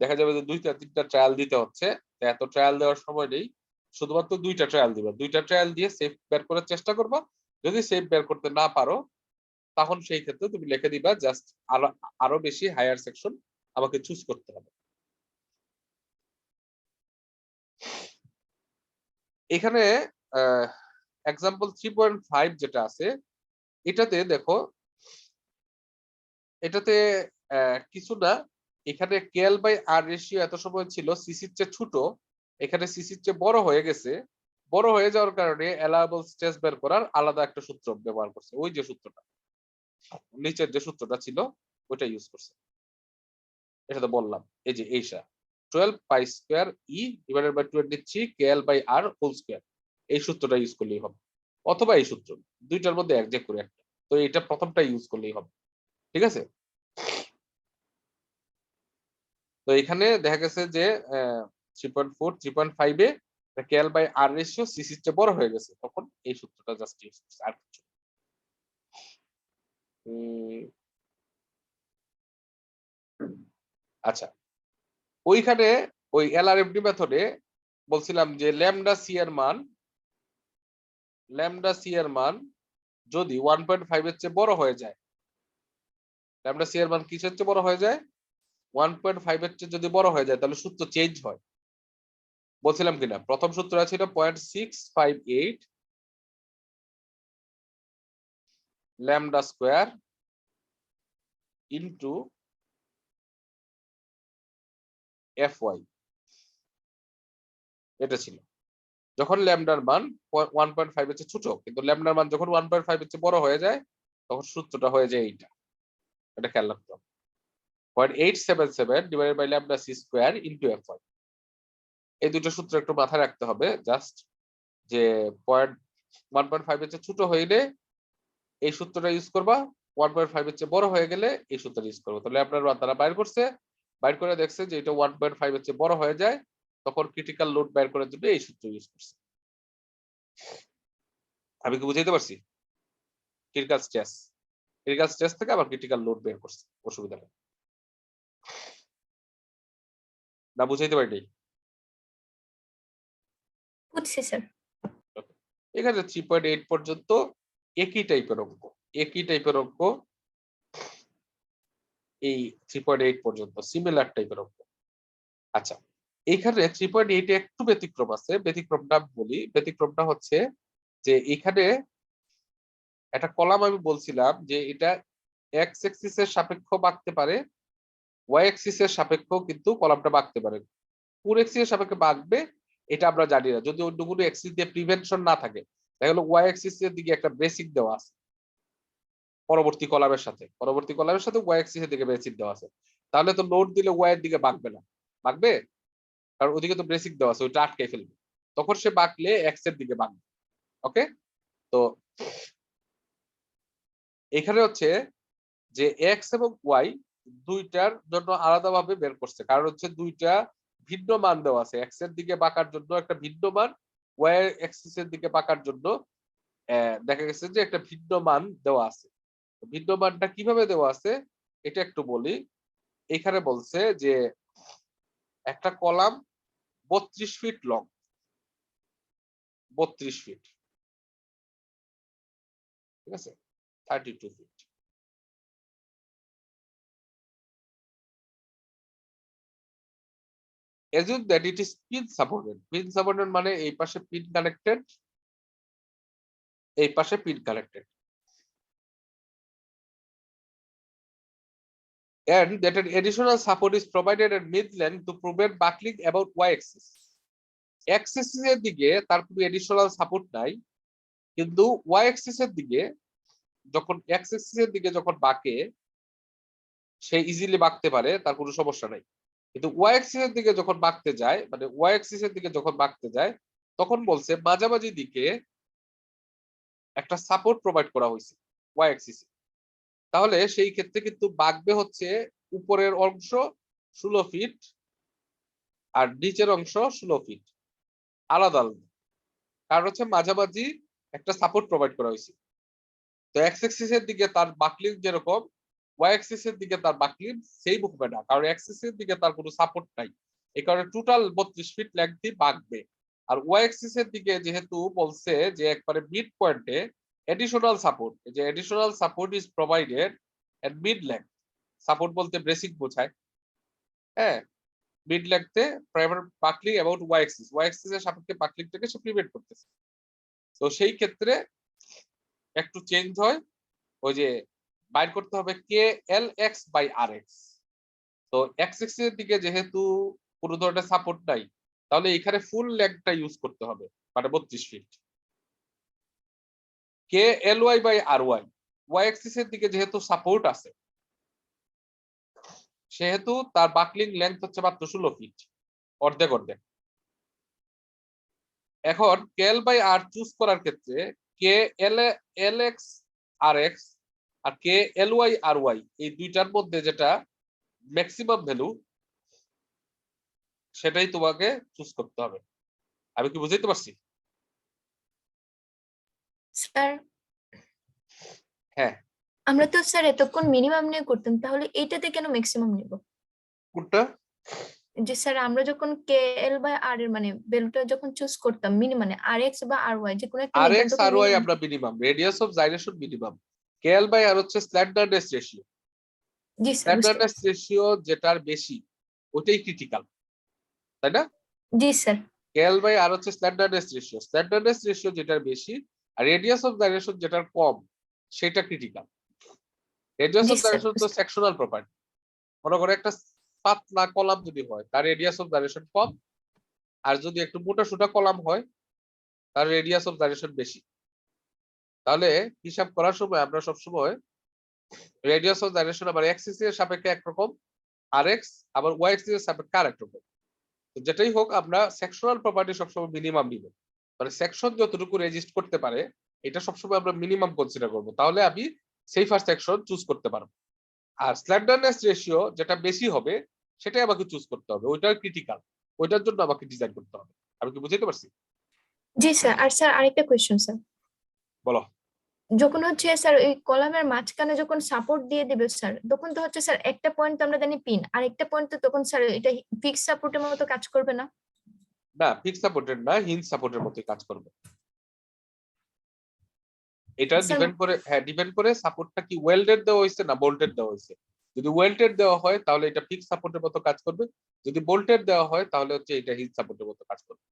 দেখা যাবে যে 2টা 3টা ট্রায়াল দিতে হচ্ছে। এত ট্রায়াল দেওয়ার সময় নেই, শুধুমাত্র 2টা ট্রায়াল দিবা। 2টা ট্রায়াল দিয়ে সেফ বের করার চেষ্টা করবা। যদি সেফ বের করতে না পারো তখন সেই ক্ষেত্রে তুমি লিখে দিবা জাস্ট আরো বেশি হায়ার সেকশন আমাকে চুজ করতে হবে। এখানে এক্সাম্পল 3.5 যেটা আছে এটাতে দেখো, এটাতে কিছু না, এখানে KL বাই R রেশিও এত সময় ছিল সিসির চেয়ে ছোট, এখানে সিসির চেয়ে বড় হয়ে গেছে। বড় হয়ে যাওয়ার কারণে অ্যালাউয়েবল স্ট্রেস বের করার আলাদা একটা সূত্র ব্যবহার করছে, ওই যে সূত্রটা নিচের যে সূত্রটা ছিল ওইটা ইউজ করছে। এটা তো বললাম, এই যে এইটা 12 pi square E divided by 23 K L by R whole square. এই সূত্রটা ইউজ করলেই হবে, অথবা এই সূত্র, দুইটার মধ্যে এক যে করে একটা। তো এটা প্রথমটা ইউজ করলেই হবে, ঠিক আছে। তো এখানে দেখা গেছে যে 3.4 3.5 এ কেএল বাই আর রেশিও সিসির চেয়ে বড় হয়ে গেছে, তখন এই সূত্রটা জাস্ট ইউজ করছে, আর কিছু। আচ্ছা, ওইখানে ওই এলআরএফডি মেথডে বলছিলাম যে ল্যামডা সি এর মান যদি 1.5 এর চেয়ে বড় হয়ে যায়, ল্যামডা সি এর মান কিসের চেয়ে বড় হয়ে যায়, 1.5 এর চেয়ে যদি বড় হয়ে যায় তাহলে সূত্র চেঞ্জ হয়। বলছিলাম কিনা, প্রথম সূত্রটা ছিল 0.658 ল্যামডা স্কয়ার ইনটু এফওয়াই, এটা ছিল যখন ল্যামডার মান 1.5 এর চেয়ে ছোট, কিন্তু ল্যামডার মান যখন 1.5 এর চেয়ে বড় হয়ে যায় তখন সূত্রটা হয়ে যায় এইটা। এটা খেয়াল রাখতে হবে, 0.877 divided by lambda C square into F Y. এই দুটো সূত্র একটু মাথায় রাখতে হবে, জাস্ট যে 1.5 এর চেয়ে ছোট হইলে এই সূত্রটা ইউজ করবা, 1.5 এর চেয়ে বড় হয়ে গেলে এই সূত্রটা ইউজ করবো। তাহলে আপনার তারা বাইর করছে, বাইর করে দেখছে যে এটা 1.5 এর চেয়ে বড় হয়ে যায়, তখন ক্রিটিক্যাল লোড বের করার জন্য এই সূত্র ইউজ করছে। আমি কি বুঝাইতে পারছি? ক্রিটিক্যাল স্ট্রেস থেকে আবার ক্রিটিক্যাল লোড বের করছে, অসুবিধা নেই, না বুঝাইতে পারি? বুঝছি স্যার। এখানে 3.8 পর্যন্ত একই টাইপের অঙ্ক, এই 3.8 পর্যন্ত সিমিলার টাইপের অঙ্ক। আচ্ছা, এইখানে 3.8 এ একটু ব্যতিক্রম আছে, ব্যতিক্রমটা বলি। ব্যতিক্রমটা হচ্ছে যে এখানে একটা কলাম আমি বলছিলাম যে এটা এক্স এক্সিসের সাপেক্ষ বাঁকতে পারে, ওয়াই এক্সিসের সাপেক্ষ কিন্তু কলামটা বাঁকতে পারে। কোন এক্সিসের সাপেক্ষে বাঁকবে এটা আমরা জানি না, যদি অন্য কোনো এক্সিস দিয়ে প্রিভেনশন না থাকে। দেখা গেল ওয়াই এক্সিসের দিকে একটা বেসিক দেওয়া আছে, পরবর্তী কলামের সাথে ওয়াই এক্সিসের দিকে বেসিক দেওয়া আছে, তাহলে তো লোড দিলে ওয়াই এর দিকে বাঁকবে না, বাঁকবে? কারণ ওদিকে তো বেসিক দেওয়া আছে, ওইটা আটকে ফেলবে, তখন সে বাঁকলে এক্স এর দিকে বাঁকবে। ওকে, তো এখানে হচ্ছে যে এক্স এবং ওয়াই দুইটার জন্য আলাদাভাবে বের করছে, কারণ হচ্ছে দুইটা ভিন্ন মান দেওয়া আছে, এক্স এর দিকে বাঁকার জন্য একটা ভিন্ন মান, ওয়াই এক্সিস এর দিকে বাঁকার জন্য দেখা গেছে যে একটা ভিন্ন মান দেওয়া আছে। ভিন্ন মানটা কিভাবে দেওয়া আছে এটা একটু বলি। এখানে বলছে যে একটা কলাম 32 ফিট লং, 32 ফিট, ঠিক আছে, 32 fit. Assume that it is pin supported. Pin supported মানে এই পাশে পিন কানেক্টেড, এই পাশে pin connected, and that an additional support is provided at mid-length to prevent buckling about y-axis. X-axis এর দিকে তার কোনো এডিশনাল সাপোর্ট নাই, কিন্তু y-axis এর দিকে যখন x-axis এর দিকে যখন বাঁকে সে ইজিলি বাঁকতে পারে, তার কোনো সমস্যা নাই। কিন্তু y-axis এর দিকে যখন বাঁকতে যায়, মানে y-axis এর দিকে যখন বাঁকতে যায়, তখন বলছে মাঝামাঝি দিকে একটা সাপোর্ট প্রোভাইড করা হয়েছে y-axis। তাহলে সেই ক্ষেত্রে কিন্তু বাঁকবে হচ্ছে উপরের অংশ 16 ফিট আর নিচের অংশ 16 ফিট, আলাদা আলাদা, কারণ হচ্ছে মাঝামাঝি একটা সাপোর্ট প্রোভাইড করা হয়েছে। তো এক্স এক্সিস এর দিকে তার বাকলিং যেরকম, ওয়াই এক্সিস এর দিকে তার বাকলিং সেই হবে না, কারণ এক্সিস এর দিকে তার কোনো সাপোর্ট নাই, এই কারণে টোটাল 32 ফিট লেংথই বাঁকবে। আর ওয়াই এক্সিস এর দিকে যেহেতু বলছে যে একবারে মিড পয়েন্টে এডিশনাল সাপোর্ট, যে additional support is provided at mid length, support বলতে ব্রেসিক বোঝায়, হ্যাঁ, মিড লেংথে primary buckling about Y axis এর সাপেক্ষে বাকলিংটাকে সে প্রিভেন্ট করতেছে। তো সেই ক্ষেত্রে একটু চেঞ্জ হয়, ওই যে বাইর করতে হবে K L X by R x. তো এক্স এক্স এর দিকে যেহেতু কোনো ধরনের সাপোর্ট নাই, তাহলে এখানে ফুল লেগটা ইউজ করতে হবে, মানে 32 feet. K L Y by R Y, Y axis এর দিকে যেহেতু সাপোর্ট আছে সেহেতু তার বাকলিং লেন্থ হচ্ছে মাত্র 16 ফিট, অর্ধেক অর্ধেক। এখন কেএল বাই আর চুজ করার ক্ষেত্রে কে এল এক্স আর এক্স আর কে এল ওয়াই আর ওয়াই এই দুইটার মধ্যে যেটা ম্যাক্সিমাম ভ্যালু সেটাই তোমাকে চুজ করতে হবে। আমি কি বুঝাইতে পারছি? স্যার হ্যাঁ। আমরা তো স্যার এতক্ষণ মিনিমাম নিয়ে করতাম, তাহলে এইটাতে কেন ম্যাক্সিমাম নিব? কোনটা? যে স্যার আমরা যখন কে এল বাই আর এর মানে ভ্যালুটা যখন চুজ করতাম মিনিমাম মানে আর এক্স বা আর ওয়াই যে কোনো একটা আর নিতাম এক্স তখন আর ওয়াই মিনিমাম। আমরা minimum, radius of gyration minimum, KL by R হচ্ছে স্ল্যান্ডারনেস রেশিও। জি স্যার বুঝতে স্ল্যান্ডারনেস পারছি। রেশিও যেটার বেশি ওটাই ক্রিটিক্যাল, তাই না? জি স্যার। কেএল বাই আর হচ্ছে স্ল্যান্ডারনেস রেশিও, স্ল্যান্ডারনেস রেশিও যেটার বেশি আর রেডিয়াস অফ জাইরেশন যেটার কম সেটা critical. Radius G of sir gyration তো বুঝতে। Sectional property. মনে করো একটা পাতলা কলাম যদি হয় তার রেডিয়াস অফ জাইরেশন কম, আর যদি একটু মোটা সোটা কলাম হয় তার রেডিয়াস অফ জাইরেশন বেশি। তাহলে হিসাব করার সময় আমরা সবসময় রেডিয়াস অফ জাইরেশন আবার এক্স এর সাপেক্ষে একরকম, আর এক্স আবার ওয়াই এক্সিস এর সাপেক্ষে আরেক রকম। তো যেটাই হোক আমরা সেকশনাল প্রপার্টি সবসময় মিনিমাম নিব, মানে সেকশন যতটুকু রেজিস্ট করতে পারে এটা সবসময় আমরা মিনিমাম কনসিডার করব, তাহলে আমি সেফার সেকশন চুজ করতে পারবো। আর স্ল্যান্ডারনেস রেশিও যেটা বেশি হবে সেটাই আমাকে চুজ করতে হবে, ওইটার ক্রিটিক্যাল, ওইটার জন্য আমাকে ডিজাইন করতে হবে। আমি কি বুঝাইতে পারছি? জি স্যার। আর স্যার আরেকটা কোয়েশ্চেন স্যার, বলো। যখন হচ্ছে স্যার ওই কলামের মাঝখানে যখন সাপোর্ট দিয়ে দেবে স্যার, তখন তো হচ্ছে স্যার একটা পয়েন্ট তো আমরা জানি পিন, আর একটা পয়েন্ট তো তখন স্যার এটা ফিক্স সাপোর্টের মতো কাজ করবে না? না, ফিক্স সাপোর্টেড না, হিঞ্জ সাপোর্টের মতোই কাজ করবে। এটা স্যার ডিপেন্ড করে, হ্যাঁ ডিপেন্ড করে সাপোর্টটা কি ওয়েল্ডেড দেওয়া হয়েছে না বোল্টেড দেওয়া হয়েছে। যদি ওয়েল্ডেড দেওয়া হয় তাহলে এটা ফিক্স সাপোর্টের মতো কাজ করবে, যদি বোল্টেড দেওয়া হয় তাহলে হচ্ছে এটা হিঞ্জ সাপোর্টের মতো কাজ করবে।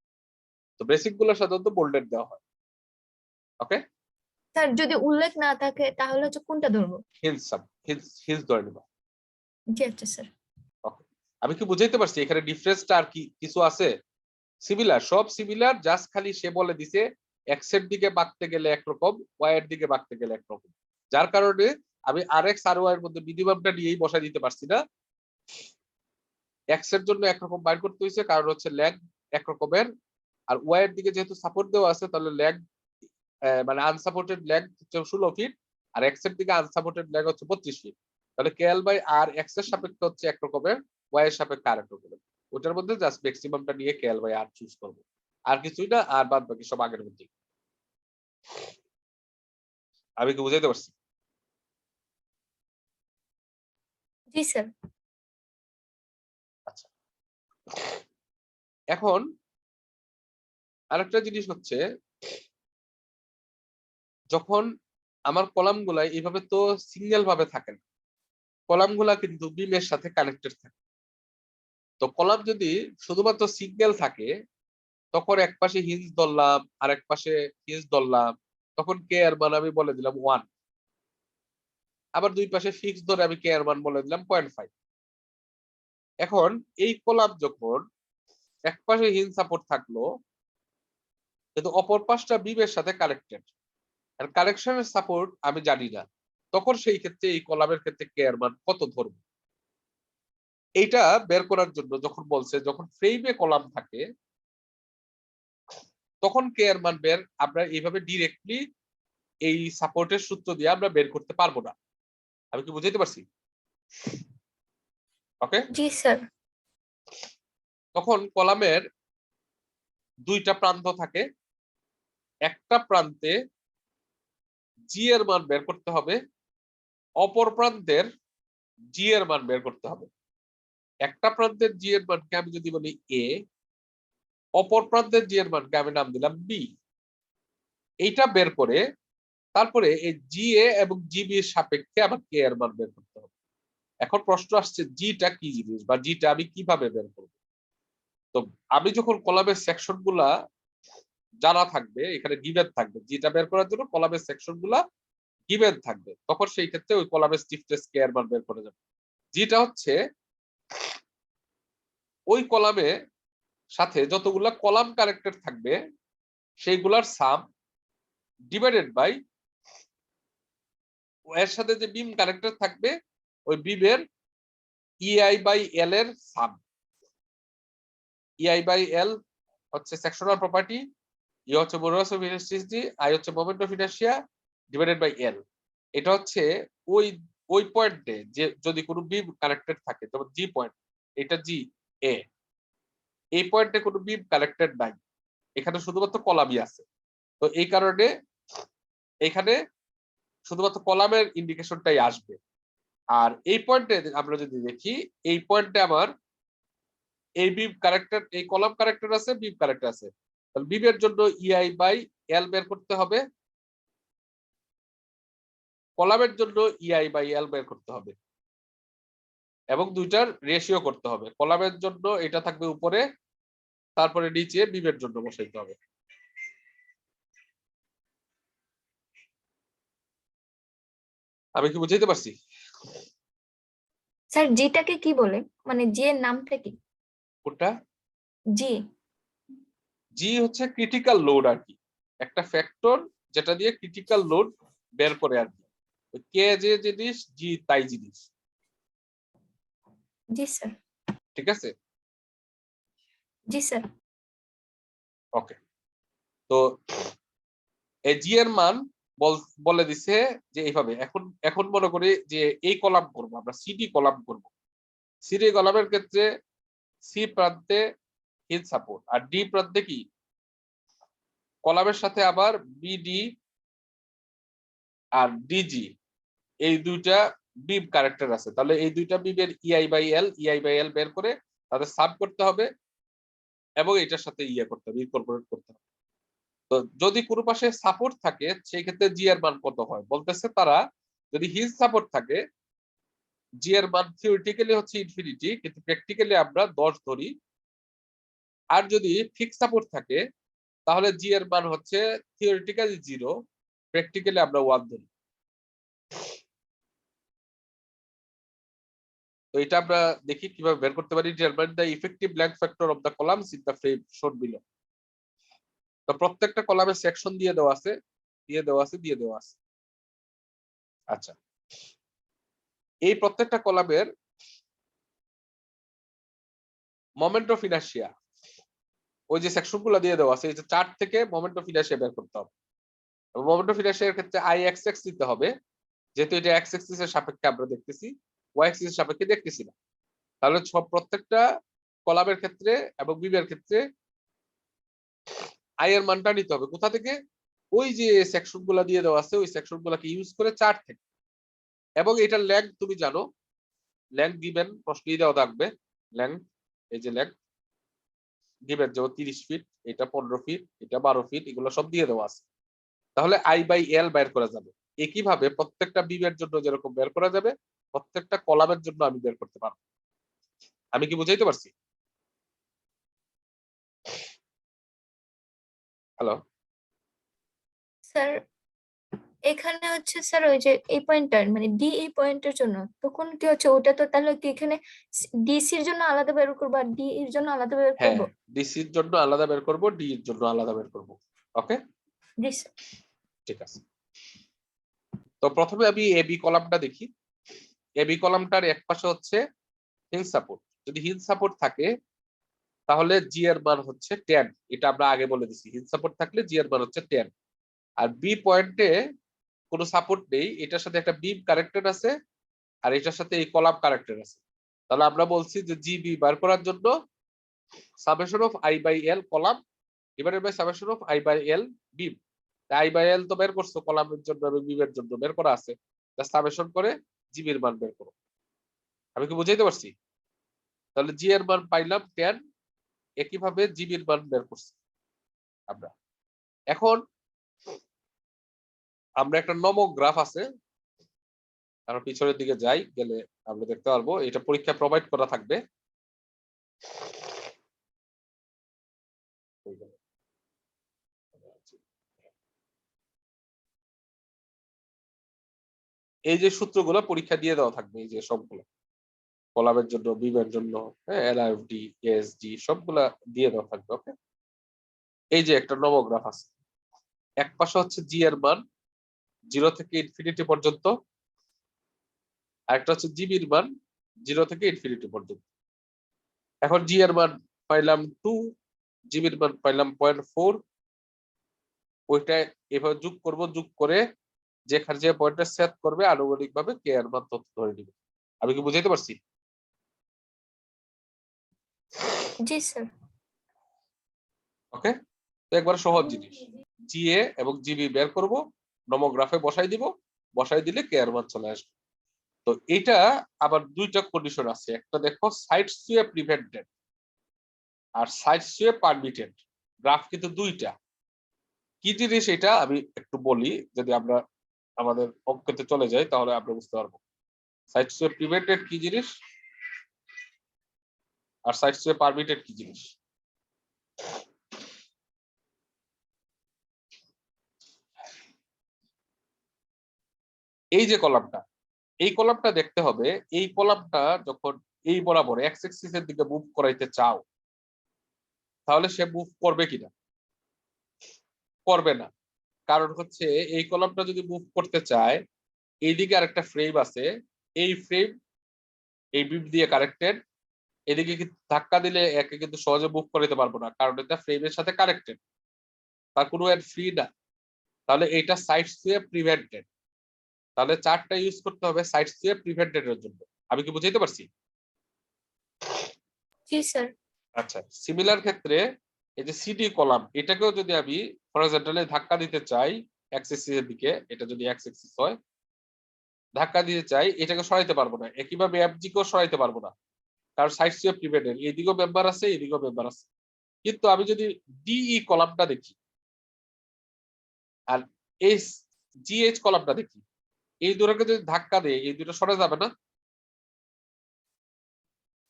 তো বেসিক গুলো সাধারণত বোল্টেড দেওয়া হয়। ওকে, স্যার যদি উল্লেখ না থাকে তাহলে হচ্ছে কোনটা ধরবো? হিঞ্জ হিঞ্জ ধরে নিবা। জি আচ্ছা স্যার। ওকে, আমি কি বুঝাইতে পারছি এখানে ডিফারেন্সটা আর কি কিছু আছে? সিমিলার, সব সিমিলার, জাস্ট খালি সে বলে দিছে এক্স এর দিকে বাঁকতে গেলে একরকম, ওয়াই এর দিকে বাঁকতে গেলে একরকম, যার কারণে আমি আর এক্স আর ওয়াই এর মধ্যে মিনিমামটা নিয়েই বসাই দিতে পারছি না। এক্স এর জন্য একরকম বাইর করতে হয়েছে কারণ হচ্ছে ল্যাগ একরকমের, আর ওয়াই এর দিকে যেহেতু সাপোর্ট দেওয়া আছে তাহলে ল্যাগ মানে আনসাপোর্টেড ল্যাগ হচ্ছে 16 ফিট, আর এক্স এর দিকে আনসাপোর্টেড ল্যাগ হচ্ছে 32 ফিট। তাহলে কেএল বাই আর এক্স এর সাপেক্ষে হচ্ছে একরকমের, ওয়াই এর সাপেক্ষে আরেক রকমের। ওটার মধ্যে জাস্ট ম্যাক্সিমামটা নিয়ে কেএল বাই আর চুজ করবো, আর কিছুই না, আর বাদ বাকি সব আগের মধ্যেই। আমি কি বুঝাইতে পারছি? জি স্যার। আচ্ছা, এখন আরেকটা জিনিস হচ্ছে যখন আমার কলাম গুলা এইভাবে তো সিঙ্গেল ভাবে থাকে না, কলাম গুলা কিন্তু বিমের সাথে কানেক্টেড থাকে। তো কলাম যদি শুধুমাত্র সিঙ্গেল থাকে তখন এক পাশে হিঞ্জ ধরলাম আর এক পাশে হিঞ্জ ধরলাম, তখন কে এর মান আমি বলে দিলাম 1, আবার দুই পাশে ফিক্স ধরে আমি কে এর মান বলে দিলাম 0.5। এখন এই কলাম যখন এক পাশে হিঞ্জ সাপোর্ট থাকলো কিন্তু অপর পাশটা বিমের সাথে কানেক্টেড, আর কানেকশনের সাপোর্ট আমি জানি না, তখন সেই ক্ষেত্রে এই কলামের ক্ষেত্রে কে এর মান কত ধরবো এইটা বের করার জন্য যখন বলছে যখন ফ্রেমে কলাম থাকে তখন কে এর মান বের আমরা এইভাবে ডিরেক্টলি এই সাপোর্টের সূত্র দিয়ে আমরা বের করতে পারবো না। আমি কি বুঝাইতে পারছি? ওকে, জি স্যার। তখন কলামের দুইটা প্রান্ত থাকে, একটা প্রান্তে জি এর মান বের করতে হবে, অপর প্রান্তের জি এর মান বের করতে হবে। একটা প্রান্তের জি এর মানকে আমি যদি বলি এ, অপর প্রান্তের জি এর মানকে আমি নাম দিলাম বি। এইটা বের করে তারপরে এই জি এ এবং জিবি এর সাপেক্ষে আমার কে এর মান বের করতে হবে। এখন প্রশ্ন আসছে জিটা কি জিনিস বা জিটা আমি কিভাবে বের করব? তো আমি যখন কলামের সেকশন গুলা জানা থাকবে, এখানে গিভেন থাকবে, জিটা বের করার জন্য কলামের সেকশন গুলা গিভেন থাকবে, তখন সেই ক্ষেত্রে ওই কলামের স্টিফনেস কে এর মান বের করে যাবে। যেটা হচ্ছে ওই কলামে সাথে যতগুলা কলাম কানেক্টেড থাকবে সেইগুলার সাম ডিভাইডেড বাই এর সাথে যে বিম কানেক্টেড থাকবে ওই বিমের ইআই বাই এল এর সাম। ইআই বাই এল হচ্ছে সেকশনাল প্রপার্টি, ই হচ্ছে মডুলাস অফ ইলাস্টিসিটি, আই হচ্ছে moment of inertia divided by L. এটা হচ্ছে ওই ওই পয়েন্টে যে যদি কোনো বিম কানেক্টেড থাকে, যেমন জি পয়েন্ট, এটা জি এ, এই পয়েন্টে কোনো বিম কানেক্টেড নাই, এখানে শুধুমাত্র কলামই আছে। তো এই কারণে এখানে শুধুমাত্র কলামের ইন্ডিকেশনটাই আসবে। আর এই পয়েন্টে আমরা যদি দেখি, এই পয়েন্টে আমার এই বিম কানেক্টেড, এই কলাম কানেক্টেড আছে, বিম কানেক্টেড আছে। তাহলে বিমের জন্য ইআই বাই এল বের করতে হবে, কলামের জন্য ইআই বাই এল বের করতে হবে, এবং দুইটার রেশিও করতে হবে। কলামের জন্য এটা থাকবে উপরে, তারপরে নিচে বিমের জন্য বসাইতে হবে। আমি কি বুঝাইতে পারছি? স্যার জিটাকে কি বলে, মানে জি এর নামটা কি? কোনটা? জি। জি হচ্ছে ক্রিটিক্যাল লোড আর কি, একটা ফ্যাক্টর যেটা দিয়ে ক্রিটিক্যাল লোড বের করে আর কি। কে যে জিনিস, জি তাই জিনিস। জি স্যার। ঠিক আছে, জি স্যার। ওকে। তো এই জি এর মান বলে দিছে যে এইভাবে। এখন এখন মনে করি যে এই কলাম করব আমরা, সিডি কলাম করব। সিডি কলামের ক্ষেত্রে সি প্রান্তে হিট সাপোর্ট, আর ডি প্রান্তে কি কলামের সাথে আবার বিডি আর ডিজি, এই দুইটা বিম কানেক্টর আছে। তাহলে এই দুইটা বিমের ইআই বাই এল বের করে তাদের সাব করতে হবে, এবং এটার সাথে করতে হবে, ইনকর্পোরেট করতে হবে। তো যদি কোনো পাশে সাপোর্ট থাকে, সেই ক্ষেত্রে জি এর মান কত হয় বলতেছে তারা। যদি হিজ সাপোর্ট থাকে, জি এর মান থিওরিটিক্যালি হচ্ছে ইনফিনিটি, কিন্তু প্র্যাকটিক্যালি আমরা 10 ধরি। আর যদি ফিক্স সাপোর্ট থাকে, তাহলে জি এর মান হচ্ছে থিওরিটিক্যালি 0, প্র্যাকটিক্যালি আমরা 1 ধরি। তো এটা আমরা দেখি কিভাবে বের করতে পারি। Determine the effective lag factor of the columns in the frame শোন বিলো। তো প্রত্যেকটা কলামের সেকশন দিয়ে দেওয়া আছে, দিয়ে দেওয়া আছে, দিয়ে দেওয়া আছে। আচ্ছা, এই প্রত্যেকটা কলামের মোমেন্ট অফ ইনার্শিয়া, ওই যে সেকশনগুলো দিয়ে দেওয়া আছে, এই যে চার্ট থেকে মোমেন্ট অফ ইনার্শিয়া বের করতে হবে। মোমেন্ট অফ ইনার্শিয়ার ক্ষেত্রে আই এক্স এক্স দিতে হবে, যেহেতু এটা এক্স এক্সিস এর সাপেক্ষে আমরা দেখতেছি, ওয়াই এক্সিস এর সাপেক্ষে দেখতেছি না। তাহলে সব প্রত্যেকটা কলামের ক্ষেত্রে এবং বিমের ক্ষেত্রে আই এর মানটা নিতে হবে কোথা থেকে? ওই যে সেকশনগুলো দিয়ে দেওয়া আছে, ওই সেকশনগুলোকে ইউজ করে চার্ট থেকে। এবং এটার লেংথ তুমি জানো, লেংথ গিভেন প্রশ্নই দেওয়া থাকবে। লেংথ, এই যে লেংথ গিভেন, যেমন 30 ফিট, এটা 15 ফিট, এটা 12 ফিট, এগুলো সব দিয়ে দেওয়া আছে। তাহলে আই বাই এল বের করা যাবে। একইভাবে প্রত্যেকটা বিমের জন্য যেরকম বের করা যাবে, প্রত্যেকটা কলামের জন্য আমি বের করতে পারবো। আমি কি বুঝাইতে পারছি? হ্যালো? স্যার এখানে হচ্ছে স্যার ওই যে এই পয়েন্টার মানে ডি এই পয়েন্টের জন্য তখন কি হচ্ছে, ওটা তো তাহলে কি এখানে ডিসির জন্য আলাদা বের করবো আর ডি এর জন্য আলাদা বের হ্যাঁ, করবো? ডিসির জন্য আলাদা বের করব, ডি এর জন্য আলাদা বের করব। ওকে, জি স্যার। ঠিক আছে। তো প্রথমে আমি এবি কলামটা দেখি। এবি কলামটার এক পাশে হচ্ছে হিল সাপোর্ট। যদি হিল সাপোর্ট থাকে, তাহলে জি এর মান হচ্ছে 10। এটা আমরা আগে বলে দিছি, হিল সাপোর্ট থাকলে জি এর মান হচ্ছে 10। আর বি পয়েন্টে কোনো সাপোর্ট নেই, এটার সাথে একটা বিম কানেক্টেড আছে, আর এটার সাথে এই কলাম কানেক্টেড আছে। তাহলে আমরা বলছি যে জিবি বার করার জন্য summation of I by L column divided by summation of I by L beam. I by L তো বের করছো কলামের জন্য এবং বিমের জন্য বের করা আছে, সামেশন করে জিবির মান বের করো। আমি কি বুঝাইতে পারছি? তাহলে জি এর মান পাইলাম 10, একইভাবে জিবির মান বের করছি আমরা। এখন আমরা একটা নমোগ্রাফ আছে, আমরা পিছনের দিকে যাই, গেলে আমরা দেখতে পারবো, এটা পরীক্ষা প্রোভাইড করা থাকবে। এই যে সূত্রগুলো পরীক্ষা দিয়ে দেওয়া থাকবে, এই যে সবগুলো কলামের জন্য, বিমের জন্য, হ্যাঁ, এলআইএফডি, এএসডি সবগুলা দিয়ে দেওয়া থাকবে। ওকে, এই যে একটা নমোগ্রাফ আছে, এক পাশে হচ্ছে জি এর মান 0 থেকে ইনফিনিটি পর্যন্ত, আর একটা হচ্ছে জিবির মান 0 থেকে ইনফিনিটি পর্যন্ত। এখন জি এর মান পাইলাম 2, জিবির মান পাইলাম 0.4, ওইটা এভাবে যোগ করব, যোগ করে যেখানে যে পয়েন্টটা সেট করবে আনুমানিক ভাবে কে এর মান তথ্য ধরে নিবে। আমি কি বুঝাইতে পারছি? জি স্যার। ওকে, তো একবার সহজ জিনিস, জিএ এবং জিবি বের করব, নমোগ্রাফে বসাই দিব, বসাই দিলে কে এর মান চলে আসবে। তো এটা আবার দুইটা কন্ডিশন আছে, একটা দেখো সাইড সুয়ে প্রিভেন্টেড আর সাইড সুয়ে পারমিটেড, গ্রাফ কিন্তু দুইটা। কি জিনিস এটা আমি একটু বলি, যদি আমরা আমাদের অঙ্কতে চলে যাই তাহলে আমরা বুঝতে পারবো। সাইড সুয়ে প্রিভেন্টেড কি জিনিস আর সাইড সুয়ে পারমিটেড কি জিনিস। এই যে কলামটা, এই কলামটা দেখতে হবে, এই কলামটা যখন এই বরাবর এক্স অ্যাক্সিসের দিকে মুভ করাইতে চাও তাহলে সে মুভ করবে কিনা? করবে না। কারণ হচ্ছে এই কলামটা যদি মুভ করতে চায়, এইদিকে আরেকটা ফ্রেম আছে, এই ফ্রেম এই বিম দিয়ে কানেক্টেড, এদিকে ধাক্কা দিলে একে কিন্তু সহজে মুভ করাইতে পারবো না, কারণ এটা ফ্রেমের সাথে কানেক্টেড, তার কোনো এর ফ্রি না। তাহলে এইটা সাইড সুয়ে প্রিভেন্টেড, তাহলে চারটা ইউজ করতে হবে সাইড সুয়ে প্রিভেন্টেড এর জন্য। আমি কি বুঝাইতে পারছি? জি স্যার। আচ্ছা, সিমিলার ক্ষেত্রে এই যে সিডি কলাম, এটাকেও যদি আমি হরিজন্টালি ধাক্কা দিতে চাই এক্স অ্যাক্সিস এর দিকে, এটা যদি এক্স অ্যাক্সিস হয়, ধাক্কা দিতে চাই, এটাকে সরাইতে পারবো না। একইভাবে এফজি কেও সরাইতে পারবো না, কারণ সাইড সুয়ে প্রিভেন্টেড, এইদিকেও মেম্বার আছে, এইদিকেও মেম্বার আছে। কিন্তু আমি যদি ডিই কলামটা দেখি আর এই জিএইচ কলামটা দেখি, এই দুটোকে যদি ধাক্কা দেয় এই দুটো সরে যাবে না?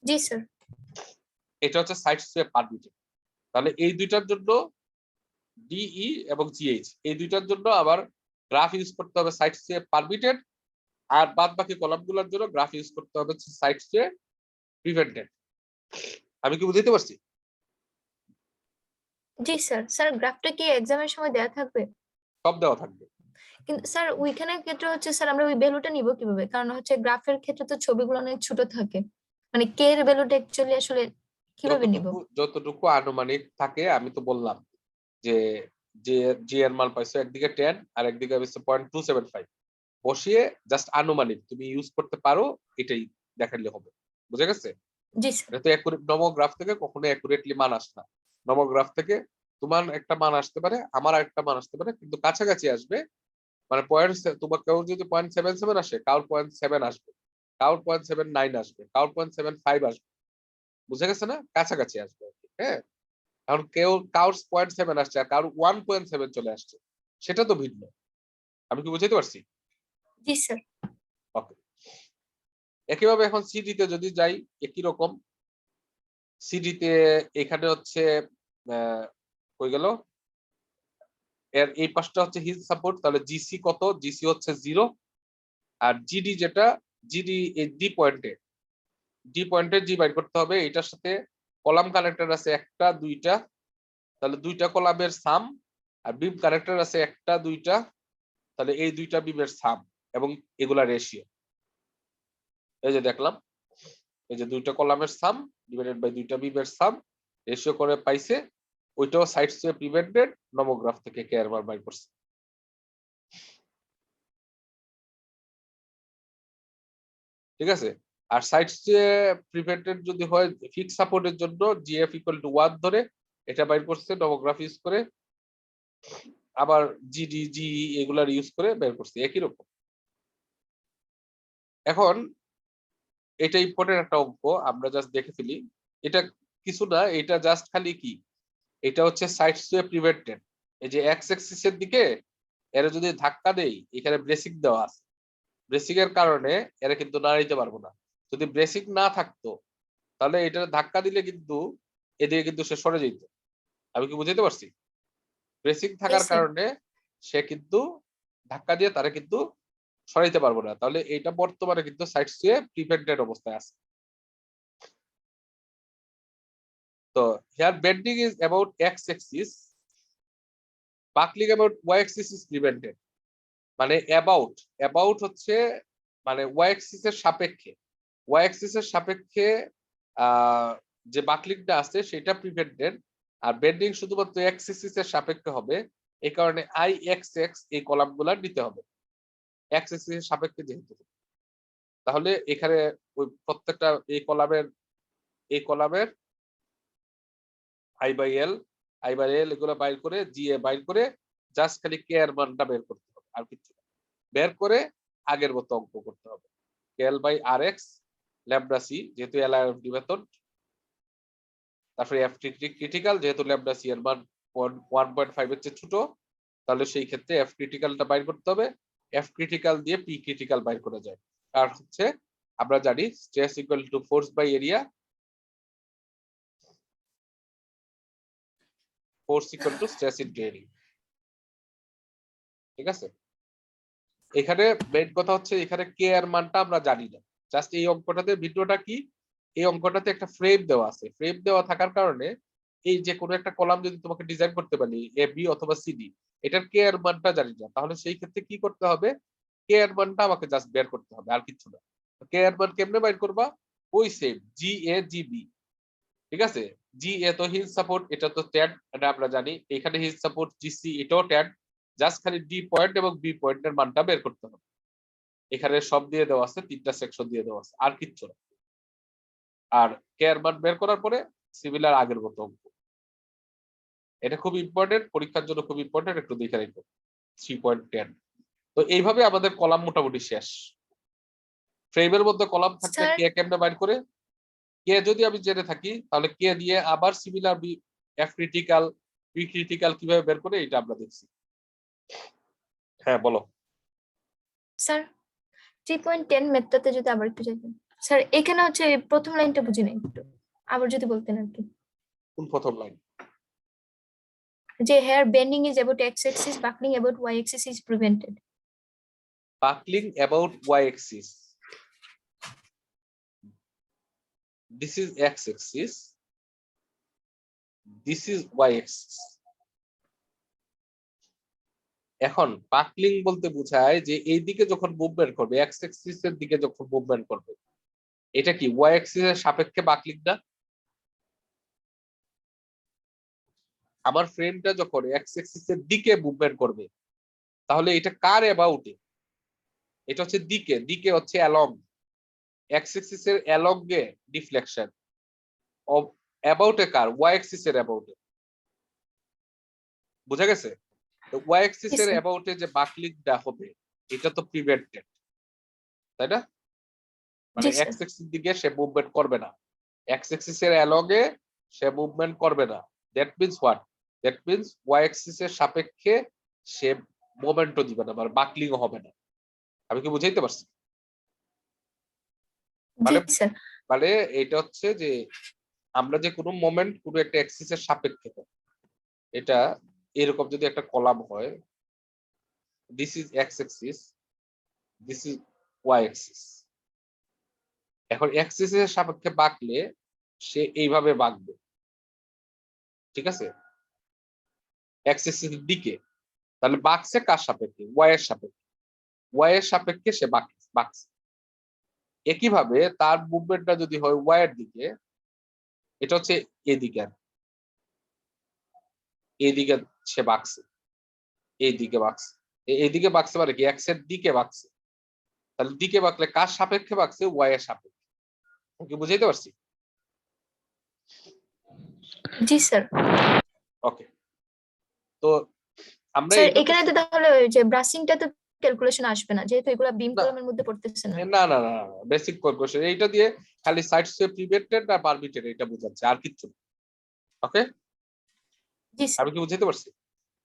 জি স্যার। এটা হচ্ছে সাইড সুয়ে পারমিটেড। তাহলে এই দুইটার জন্য ডিই এবং জিএইচ, এই দুইটার জন্য আবার গ্রাফ ইউজ করতে হবে সাইড সুয়ে পারমিটেড, আর বাদ বাকি কলামগুলোর জন্য গ্রাফ ইউজ করতে হবে সাইড সুয়ে প্রিভেন্টেড। আমি কি বুঝাইতে পারছি? জি স্যার। স্যার গ্রাফটা কি এক্সামের সময় দেয়া থাকবে? সব দেওয়া থাকবে। কিন্তু স্যার ওইখানের ক্ষেত্রে হচ্ছে স্যার আমরা ওই ভ্যালুটা নিব কিভাবে? কারণ হচ্ছে গ্রাফের ক্ষেত্রে তো ছবিগুলো অনেক ছোট থাকে, মানে কে এর ভ্যালুটা অ্যাকচুয়ালি আসলে কিভাবে নিব? যতটুকু আনুমানিক থাকে, আমি তো বললাম যে যে জি এর মান পাইছো একদিকে 10 আর একদিকে হচ্ছে 0.275, বসিয়ে জাস্ট আনুমানিক তুমি ইউজ করতে পারো, এটাই দেখাইলে হবে। বুঝে গেছে? জি স্যার। এটা তো নমোগ্রাফ থেকে কখনো অ্যাকুরেটলি মান আসে না। নমোগ্রাফ থেকে তোমার একটা মান আসতে পারে, আমার একটা মান আসতে পারে, কিন্তু কাছাকাছি আসবে। মানে পয়েন্ট, তোমার কেউ যদি 0.77 আসে, কাউর 0.7 আসবে, কাউর 0.79 আসবে, কাউর 0.75 আসবে। বুঝে গেছে না? কাছাকাছি আসবে আর কি। হ্যাঁ, এখন কাউর 0.7 আসছে আর কারোর 1.7 চলে আসছে, সেটা তো ভিন্ন। আমি কি বুঝাইতে পারছি? জি স্যার। ওকে, একইভাবে এখন সিডিতে যদি যাই, একই রকম। সিডিতে এখানে হচ্ছে কই গেল, এর এই পাশটা হচ্ছে হিল সাপোর্ট, তাহলে জিসি কত? জিসি হচ্ছে 0। আর জিডি যেটা, জিডি এই ডি পয়েন্টে জি বাইর করতে হবে। এটার সাথে কলাম কানেক্টর আছে একটা দুইটা, তাহলে দুইটা কলামের সাম, আর বিম কানেক্টর আছে একটা দুইটা, তাহলে এই দুইটা বিমের সাম এবং এগুলা রেশিও। এই যে দেখলাম, এই যে দুইটা কলামের সাম ডিভাইডেড বাই দুইটা বিমের সাম, রেশিও করে পাইছে। ওইটাও সাইড সুয়ে প্রিভেন্টেড, নমোগ্রাফ থেকে কেয়ার বার বাই করছে। ঠিক আছে? আর সাইড সুয়ে প্রিভেন্টেড যদি হয় ফিক্স সাপোর্টের জন্য জিএফ ইকুয়াল টু 1 ধরে এটা বাইর করছে নমোগ্রাফ ইউজ করে, আবার জিডি জি এগুলার ইউজ করে বের করছে একই রকম। এখন এটা ইম্পর্টেন্ট একটা অঙ্ক, আমরা জাস্ট দেখে ফেলি। এটা কিছু না, এটা জাস্ট খালি কি, এটা হচ্ছে সাইড সুয়ে প্রিভেন্টেড। এই যে এক্স অ্যাক্সিস এর দিকে এরা যদি ধাক্কা দেই, এখানে ব্রেসিং দেওয়া আছে, ব্রেসিং এর কারণে এরা কিন্তু নাড়াইতে পারবো না। যদি ব্রেসিং না থাকতো তাহলে এটা ধাক্কা দিলে কিন্তু এদিকে কিন্তু সে সরে যেত। আমি কি বুঝাইতে পারছি? ব্রেসিং থাকার স্যার। কারণে সে কিন্তু ধাক্কা দিয়ে তারা কিন্তু সরাইতে পারবো না। তাহলে এটা বর্তমানে কিন্তু সাইড সুয়ে প্রিভেন্টেড অবস্থায় আছে। তো here bending is about x axis, buckling about Y axis is prevented. মানে অ্যাবাউট হচ্ছে মানে ওয়াই অ্যাক্সিস এর সাপেক্ষে, ওয়াই অ্যাক্সিস এর সাপেক্ষে যে বাকলিংটা আছে সেটা প্রিভেন্টেড, আর বেন্ডিং শুধুমাত্র এক্স এক্সিস এর সাপেক্ষে হবে, এই কারণে আই এক্স এক্স এই কলামগুলো নিতে হবে এক্স এক্সিস এর সাপেক্ষে যেহেতু। তাহলে এখানে ওই প্রত্যেকটা এই কলামের আই বাই এল এগুলো বাইর করে, জি এ বাইর করে জাস্ট খালি কে এর মানটা বের করতে হবে, আর কিছু না। বের করে আগের মতো অঙ্ক করতে হবে, K L by R X lambda C যেহেতু এল আর মেথড, তারপরে এফ ক্রিটিক্যাল যেহেতু ল্যামডা সি এর মান 1.5 এর চেয়ে ছোট, তাহলে সেই ক্ষেত্রে এফ ক্রিটিক্যালটা বাইর করতে হবে। এফ ক্রিটিক্যাল দিয়ে পি ক্রিটিক্যাল বাইর করা যায়। আর হচ্ছে আমরা জানি stress equal to force by area, force equal to stress into area. ঠিক আছে, এখানে মেইন কথা হচ্ছে এখানে কে এর মানটা আমরা জানি না। জাস্ট এই অঙ্কটাতে ভিডিওটা কি, এই অঙ্কটাতে একটা ফ্রেম দেওয়া আছে, ফ্রেম দেওয়া থাকার কারণে এই যে কোনো একটা কলাম যদি তোমাকে ডিজাইন করতে পারি এ বি অথবা সিডি, এটার কে এর মানটা জানি না, তাহলে সেই ক্ষেত্রে কি করতে হবে, কে এর মানটা আমাকে জাস্ট বের করতে হবে, আর কিছু না। কে এর মান কেমনে বের করবা, ওই সেম জি এ জি বি। ঠিক আছে, জি এ তো হিল সাপোর্ট, এটা তো ট্যাড, এটা আমরা জানি। এখানে হিল সাপোর্ট জিসি এটাও ট্যাড, জাস্ট খালি ডি পয়েন্ট এবং বি পয়েন্টের মানটা বের করতে হবে। এখানে সব দিয়ে দেওয়া আছে, 3টা সেকশন দিয়ে দেওয়া আছে, আর কিচ্ছু না। আর কে এর মান বের করার পরে সিমিলার আগের মতো অঙ্ক। এটা খুব ইম্পর্টেন্ট, পরীক্ষার জন্য খুব ইম্পর্টেন্ট, একটু দেখে রাখবো। 3.10। তো এইভাবে আমাদের কলাম মোটামুটি শেষ। ফ্রেমের মধ্যে কলাম থাকলে স্যার কে কেমনে বাইর করে, কে যদি আমি জেনে থাকি তাহলে কে দিয়ে আবার similar F critical P critical কিভাবে বের করে এটা আমরা দেখছি। হ্যাঁ বলো। স্যার 3.10 মেথডটাতে যদি আবার একটু যাইতেন স্যার, এখানে হচ্ছে এই প্রথম লাইনটা বুঝি নাই একটু, আবার যদি বলতেন আর কি। কোন প্রথম লাইন? যে here bending is about x axis, buckling about Y axis is prevented. Buckling about y-axis. This is x-axis. This is y-axis. এখন বাকলিং বলতে বোঝায় যে এই দিকে যখন মুভমেন্ট করবে, এক্স অ্যাক্সিস এর দিকে যখন মুভমেন্ট করবে, এটা কি ওয়াই অ্যাক্সিস এর সাপেক্ষে বাকলিং না? আমার ফ্রেমটা যখন এক্স অ্যাক্সিস এর দিকে মুভমেন্ট করবে, তাহলে এটা কার অ্যাবাউটে? এটা হচ্ছে দিকে, দিকে হচ্ছে অ্যালং, এক্স অ্যাক্সিস এর অ্যালং এ ডিফ্লেকশন, অ্যাবাউটে কার? ওয়াই অ্যাক্সিস এর অ্যাবাউটে। বুঝা গেছে? তো ওয়াই অ্যাক্সিস Yes, এর sir. অ্যাবাউটে যে বাকলিংটা হবে, এটা তো প্রিভেন্টেড, তাই না? মানে জি স্যার। এক্স অ্যাক্সিস দিকে সে মুভমেন্ট করবে না, এক্স অ্যাক্সিস এর অ্যালগে সে মুভমেন্ট করবে না। That means what? That means y axis এর সাপেক্ষে সে মোমেন্টও দিবে না, মানে বাকলিংও হবে না। আমি কি বুঝাইতে পারছি? জি মানে স্যার। মানে এটা হচ্ছে যে আমরা যে কোনো মোমেন্ট কোনো একটা অ্যাক্সিস এর সাপেক্ষে, এটা এরকম যদি একটা কলাম হয়, this is x Axis, this is Y Axis. এখন অ্যাক্সিস এর সাপেক্ষে বাঁকলে সে এইভাবে বাঁকবে, ঠিক আছে, অ্যাক্সিস এর দিকে। তাহলে বাঁকছে কার সাপেক্ষে? ওয়াই এর সাপেক্ষে। ওয়াই এর সাপেক্ষে সে বাঁকছে। একইভাবে তার মুভমেন্টটা যদি হয় ওয়াই এর দিকে, এটা হচ্ছে এদিকে, এইদিকে সে বাঁকছে, এইদিকে বাঁকছে, এইদিকে বাঁকছে মানে কি এক্স এর দিকে বাঁকছে। তাহলে দিকে বাঁকলে কার সাপেক্ষে বাঁকছে? ওয়াই এর সাপেক্ষে। কি বুঝাইতে পারছি? জি স্যার। ওকে, তো আমরা স্যার এইভাবে এখানে তো তাহলে ওই যে ব্রাসিংটা তো ক্যালকুলেশন আসবে না, যেহেতু এগুলা বিম না কলামের মধ্যে পড়তেছে না। না না না বেসিক কোয়েশ্চেন এইটা দিয়ে খালি সাইড সুইপ প্রিভেন্টেড না পারমিটেড এটা বোঝাচ্ছে, আর কিচ্ছু না। ওকে, জি আমি স্যার। কি বুঝাইতে পারছি?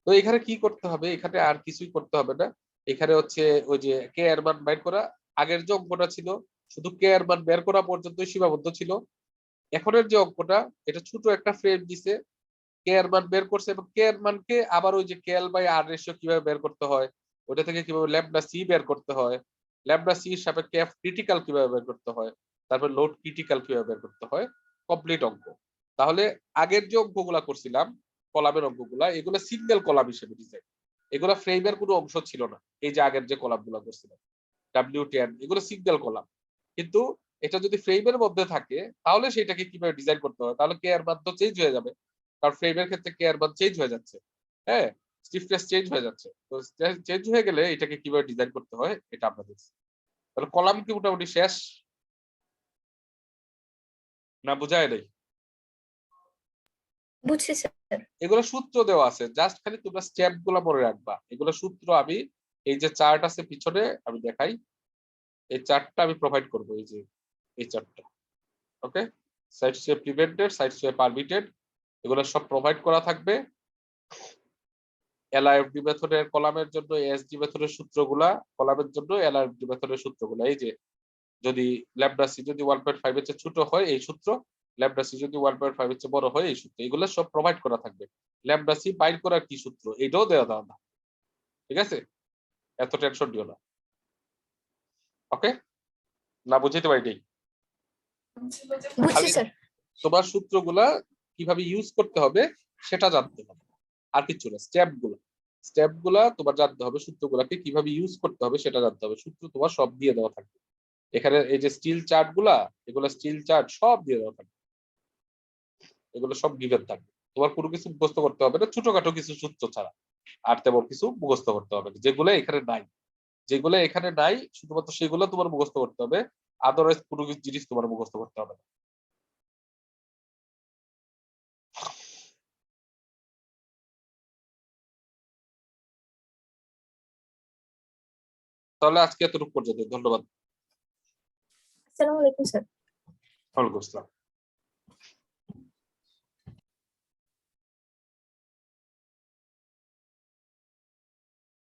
তো এখানে কি করতে হবে? এখানে আর কিছুই করতে হবে না। এখানে হচ্ছে ওই যে কে এর মান বের করা, আগের যে অঙ্কটা ছিল শুধু কে এর মান বের করা পর্যন্তই সীমাবদ্ধ ছিল। এখনের যে অঙ্কটা, এটা ছোট একটা ফ্রেম দিছে, কে এর মান বের করছে, এবং কে এর মানকে আবার ওই যে কে এল বাই আর রেশিও কিভাবে বের করতে হয়, ওটা থেকে কিভাবে ল্যামডা সি বের করতে হয়, ল্যামডা সি এর সাপেক্ষে এফ ক্রিটিক্যাল কিভাবে বের করতে হয়, তারপর লোড ক্রিটিক্যাল কিভাবে বের করতে হয়, কমপ্লিট অঙ্ক। তাহলে আগের যে অঙ্কগুলা করছিলাম, কলামের অঙ্কগুলা, এগুলো সিঙ্গেল কলাম হিসেবে ডিজাইন, এগুলো ফ্রেমের কোনো অংশ ছিল না। এই যে আগের যে কলামগুলো করছিলাম W10, এগুলো সিঙ্গেল কলাম, কিন্তু এটা যদি ফ্রেমের মধ্যে থাকে তাহলে সেটাকে কিভাবে ডিজাইন করতে হবে, তাহলে কে এর মান তো চেঞ্জ হয়ে যাবে, কারণ ফ্রেমের ক্ষেত্রে কে এর মান চেঞ্জ হয়ে যাচ্ছে, হ্যাঁ স্টিফনেস চেঞ্জ হয়ে যাচ্ছে, তো চেঞ্জ হয়ে গেলে এটাকে কিভাবে ডিজাইন করতে হয় এটা আমরা দেখছি। তাহলে কলাম কি মোটামুটি শেষ না বুঝায় নাই? বুঝছি স্যার। এগুলো সূত্র দেওয়া আছে, জাস্ট খালি তোমরা স্টেপ গুলা মনে রাখবা, এগুলো সূত্র আমি এই যে চার্ট আছে পিছনে আমি দেখাই, এই চার্টটা আমি প্রোভাইড করব, এই যে এই চার্টটা, ওকে সাইট সুয়ে প্রিভেন্টেড, সাইট সুয়ে পারমিটেড, এগুলো সব প্রোভাইড করা থাকবে। এলআইএফডি মেথডের কলামের জন্য এসডি মেথডের সূত্রগুলা, কলামের জন্য এলআইএফডি মেথডের সূত্রগুলা, এই যে যদি ল্যামডা সি যদি 1.5 এর চেয়ে ছোট হয় এই সূত্র, ল্যামডা সি যদি 1.5 এর চেয়ে বড় হয় এই সূত্র, এগুলো সব প্রোভাইড করা থাকবে। ল্যামডা সি বাইর করার কি সূত্র এটাও দেওয়া দাও না, ঠিক আছে, এত টেনশন দিও না, ওকে না বুঝতে পারি। বুঝছি খালি স্যার। তোমার সূত্রগুলা কিভাবে ইউজ করতে হবে সেটা জানতে হবে, আর কিছু না। স্টেপ গুলা তোমার জানতে হবে, সূত্রগুলাকে কিভাবে ইউজ করতে হবে সেটা জানতে হবে, সূত্র তোমার সব দিয়ে দেওয়া থাকবে এখানে। এই যে স্টিল চার্ট গুলা, এগুলো স্টিল চার্ট সব দিয়ে দেওয়া থাকবে, এগুলো সব গিভেন থাকবে, তোমার কোনো কিছু মুখস্থ করতে হবে না ছোটখাটো কিছু সূত্র ছাড়া, আর তেমন কিছু মুখস্থ করতে হবে না, যেগুলো এখানে নাই, যেগুলো এখানে নাই শুধুমাত্র সেগুলো তোমার মুখস্থ করতে হবে, আদারওয়াইজ কোনো কিছু জিনিস তোমার মুখস্থ করতে হবে না। তাহলে আজকে এতটুকু পর্যন্ত, ধন্যবাদ। আসসালামু আলাইকুম স্যার। ওয়ালাইকুম আসসালাম।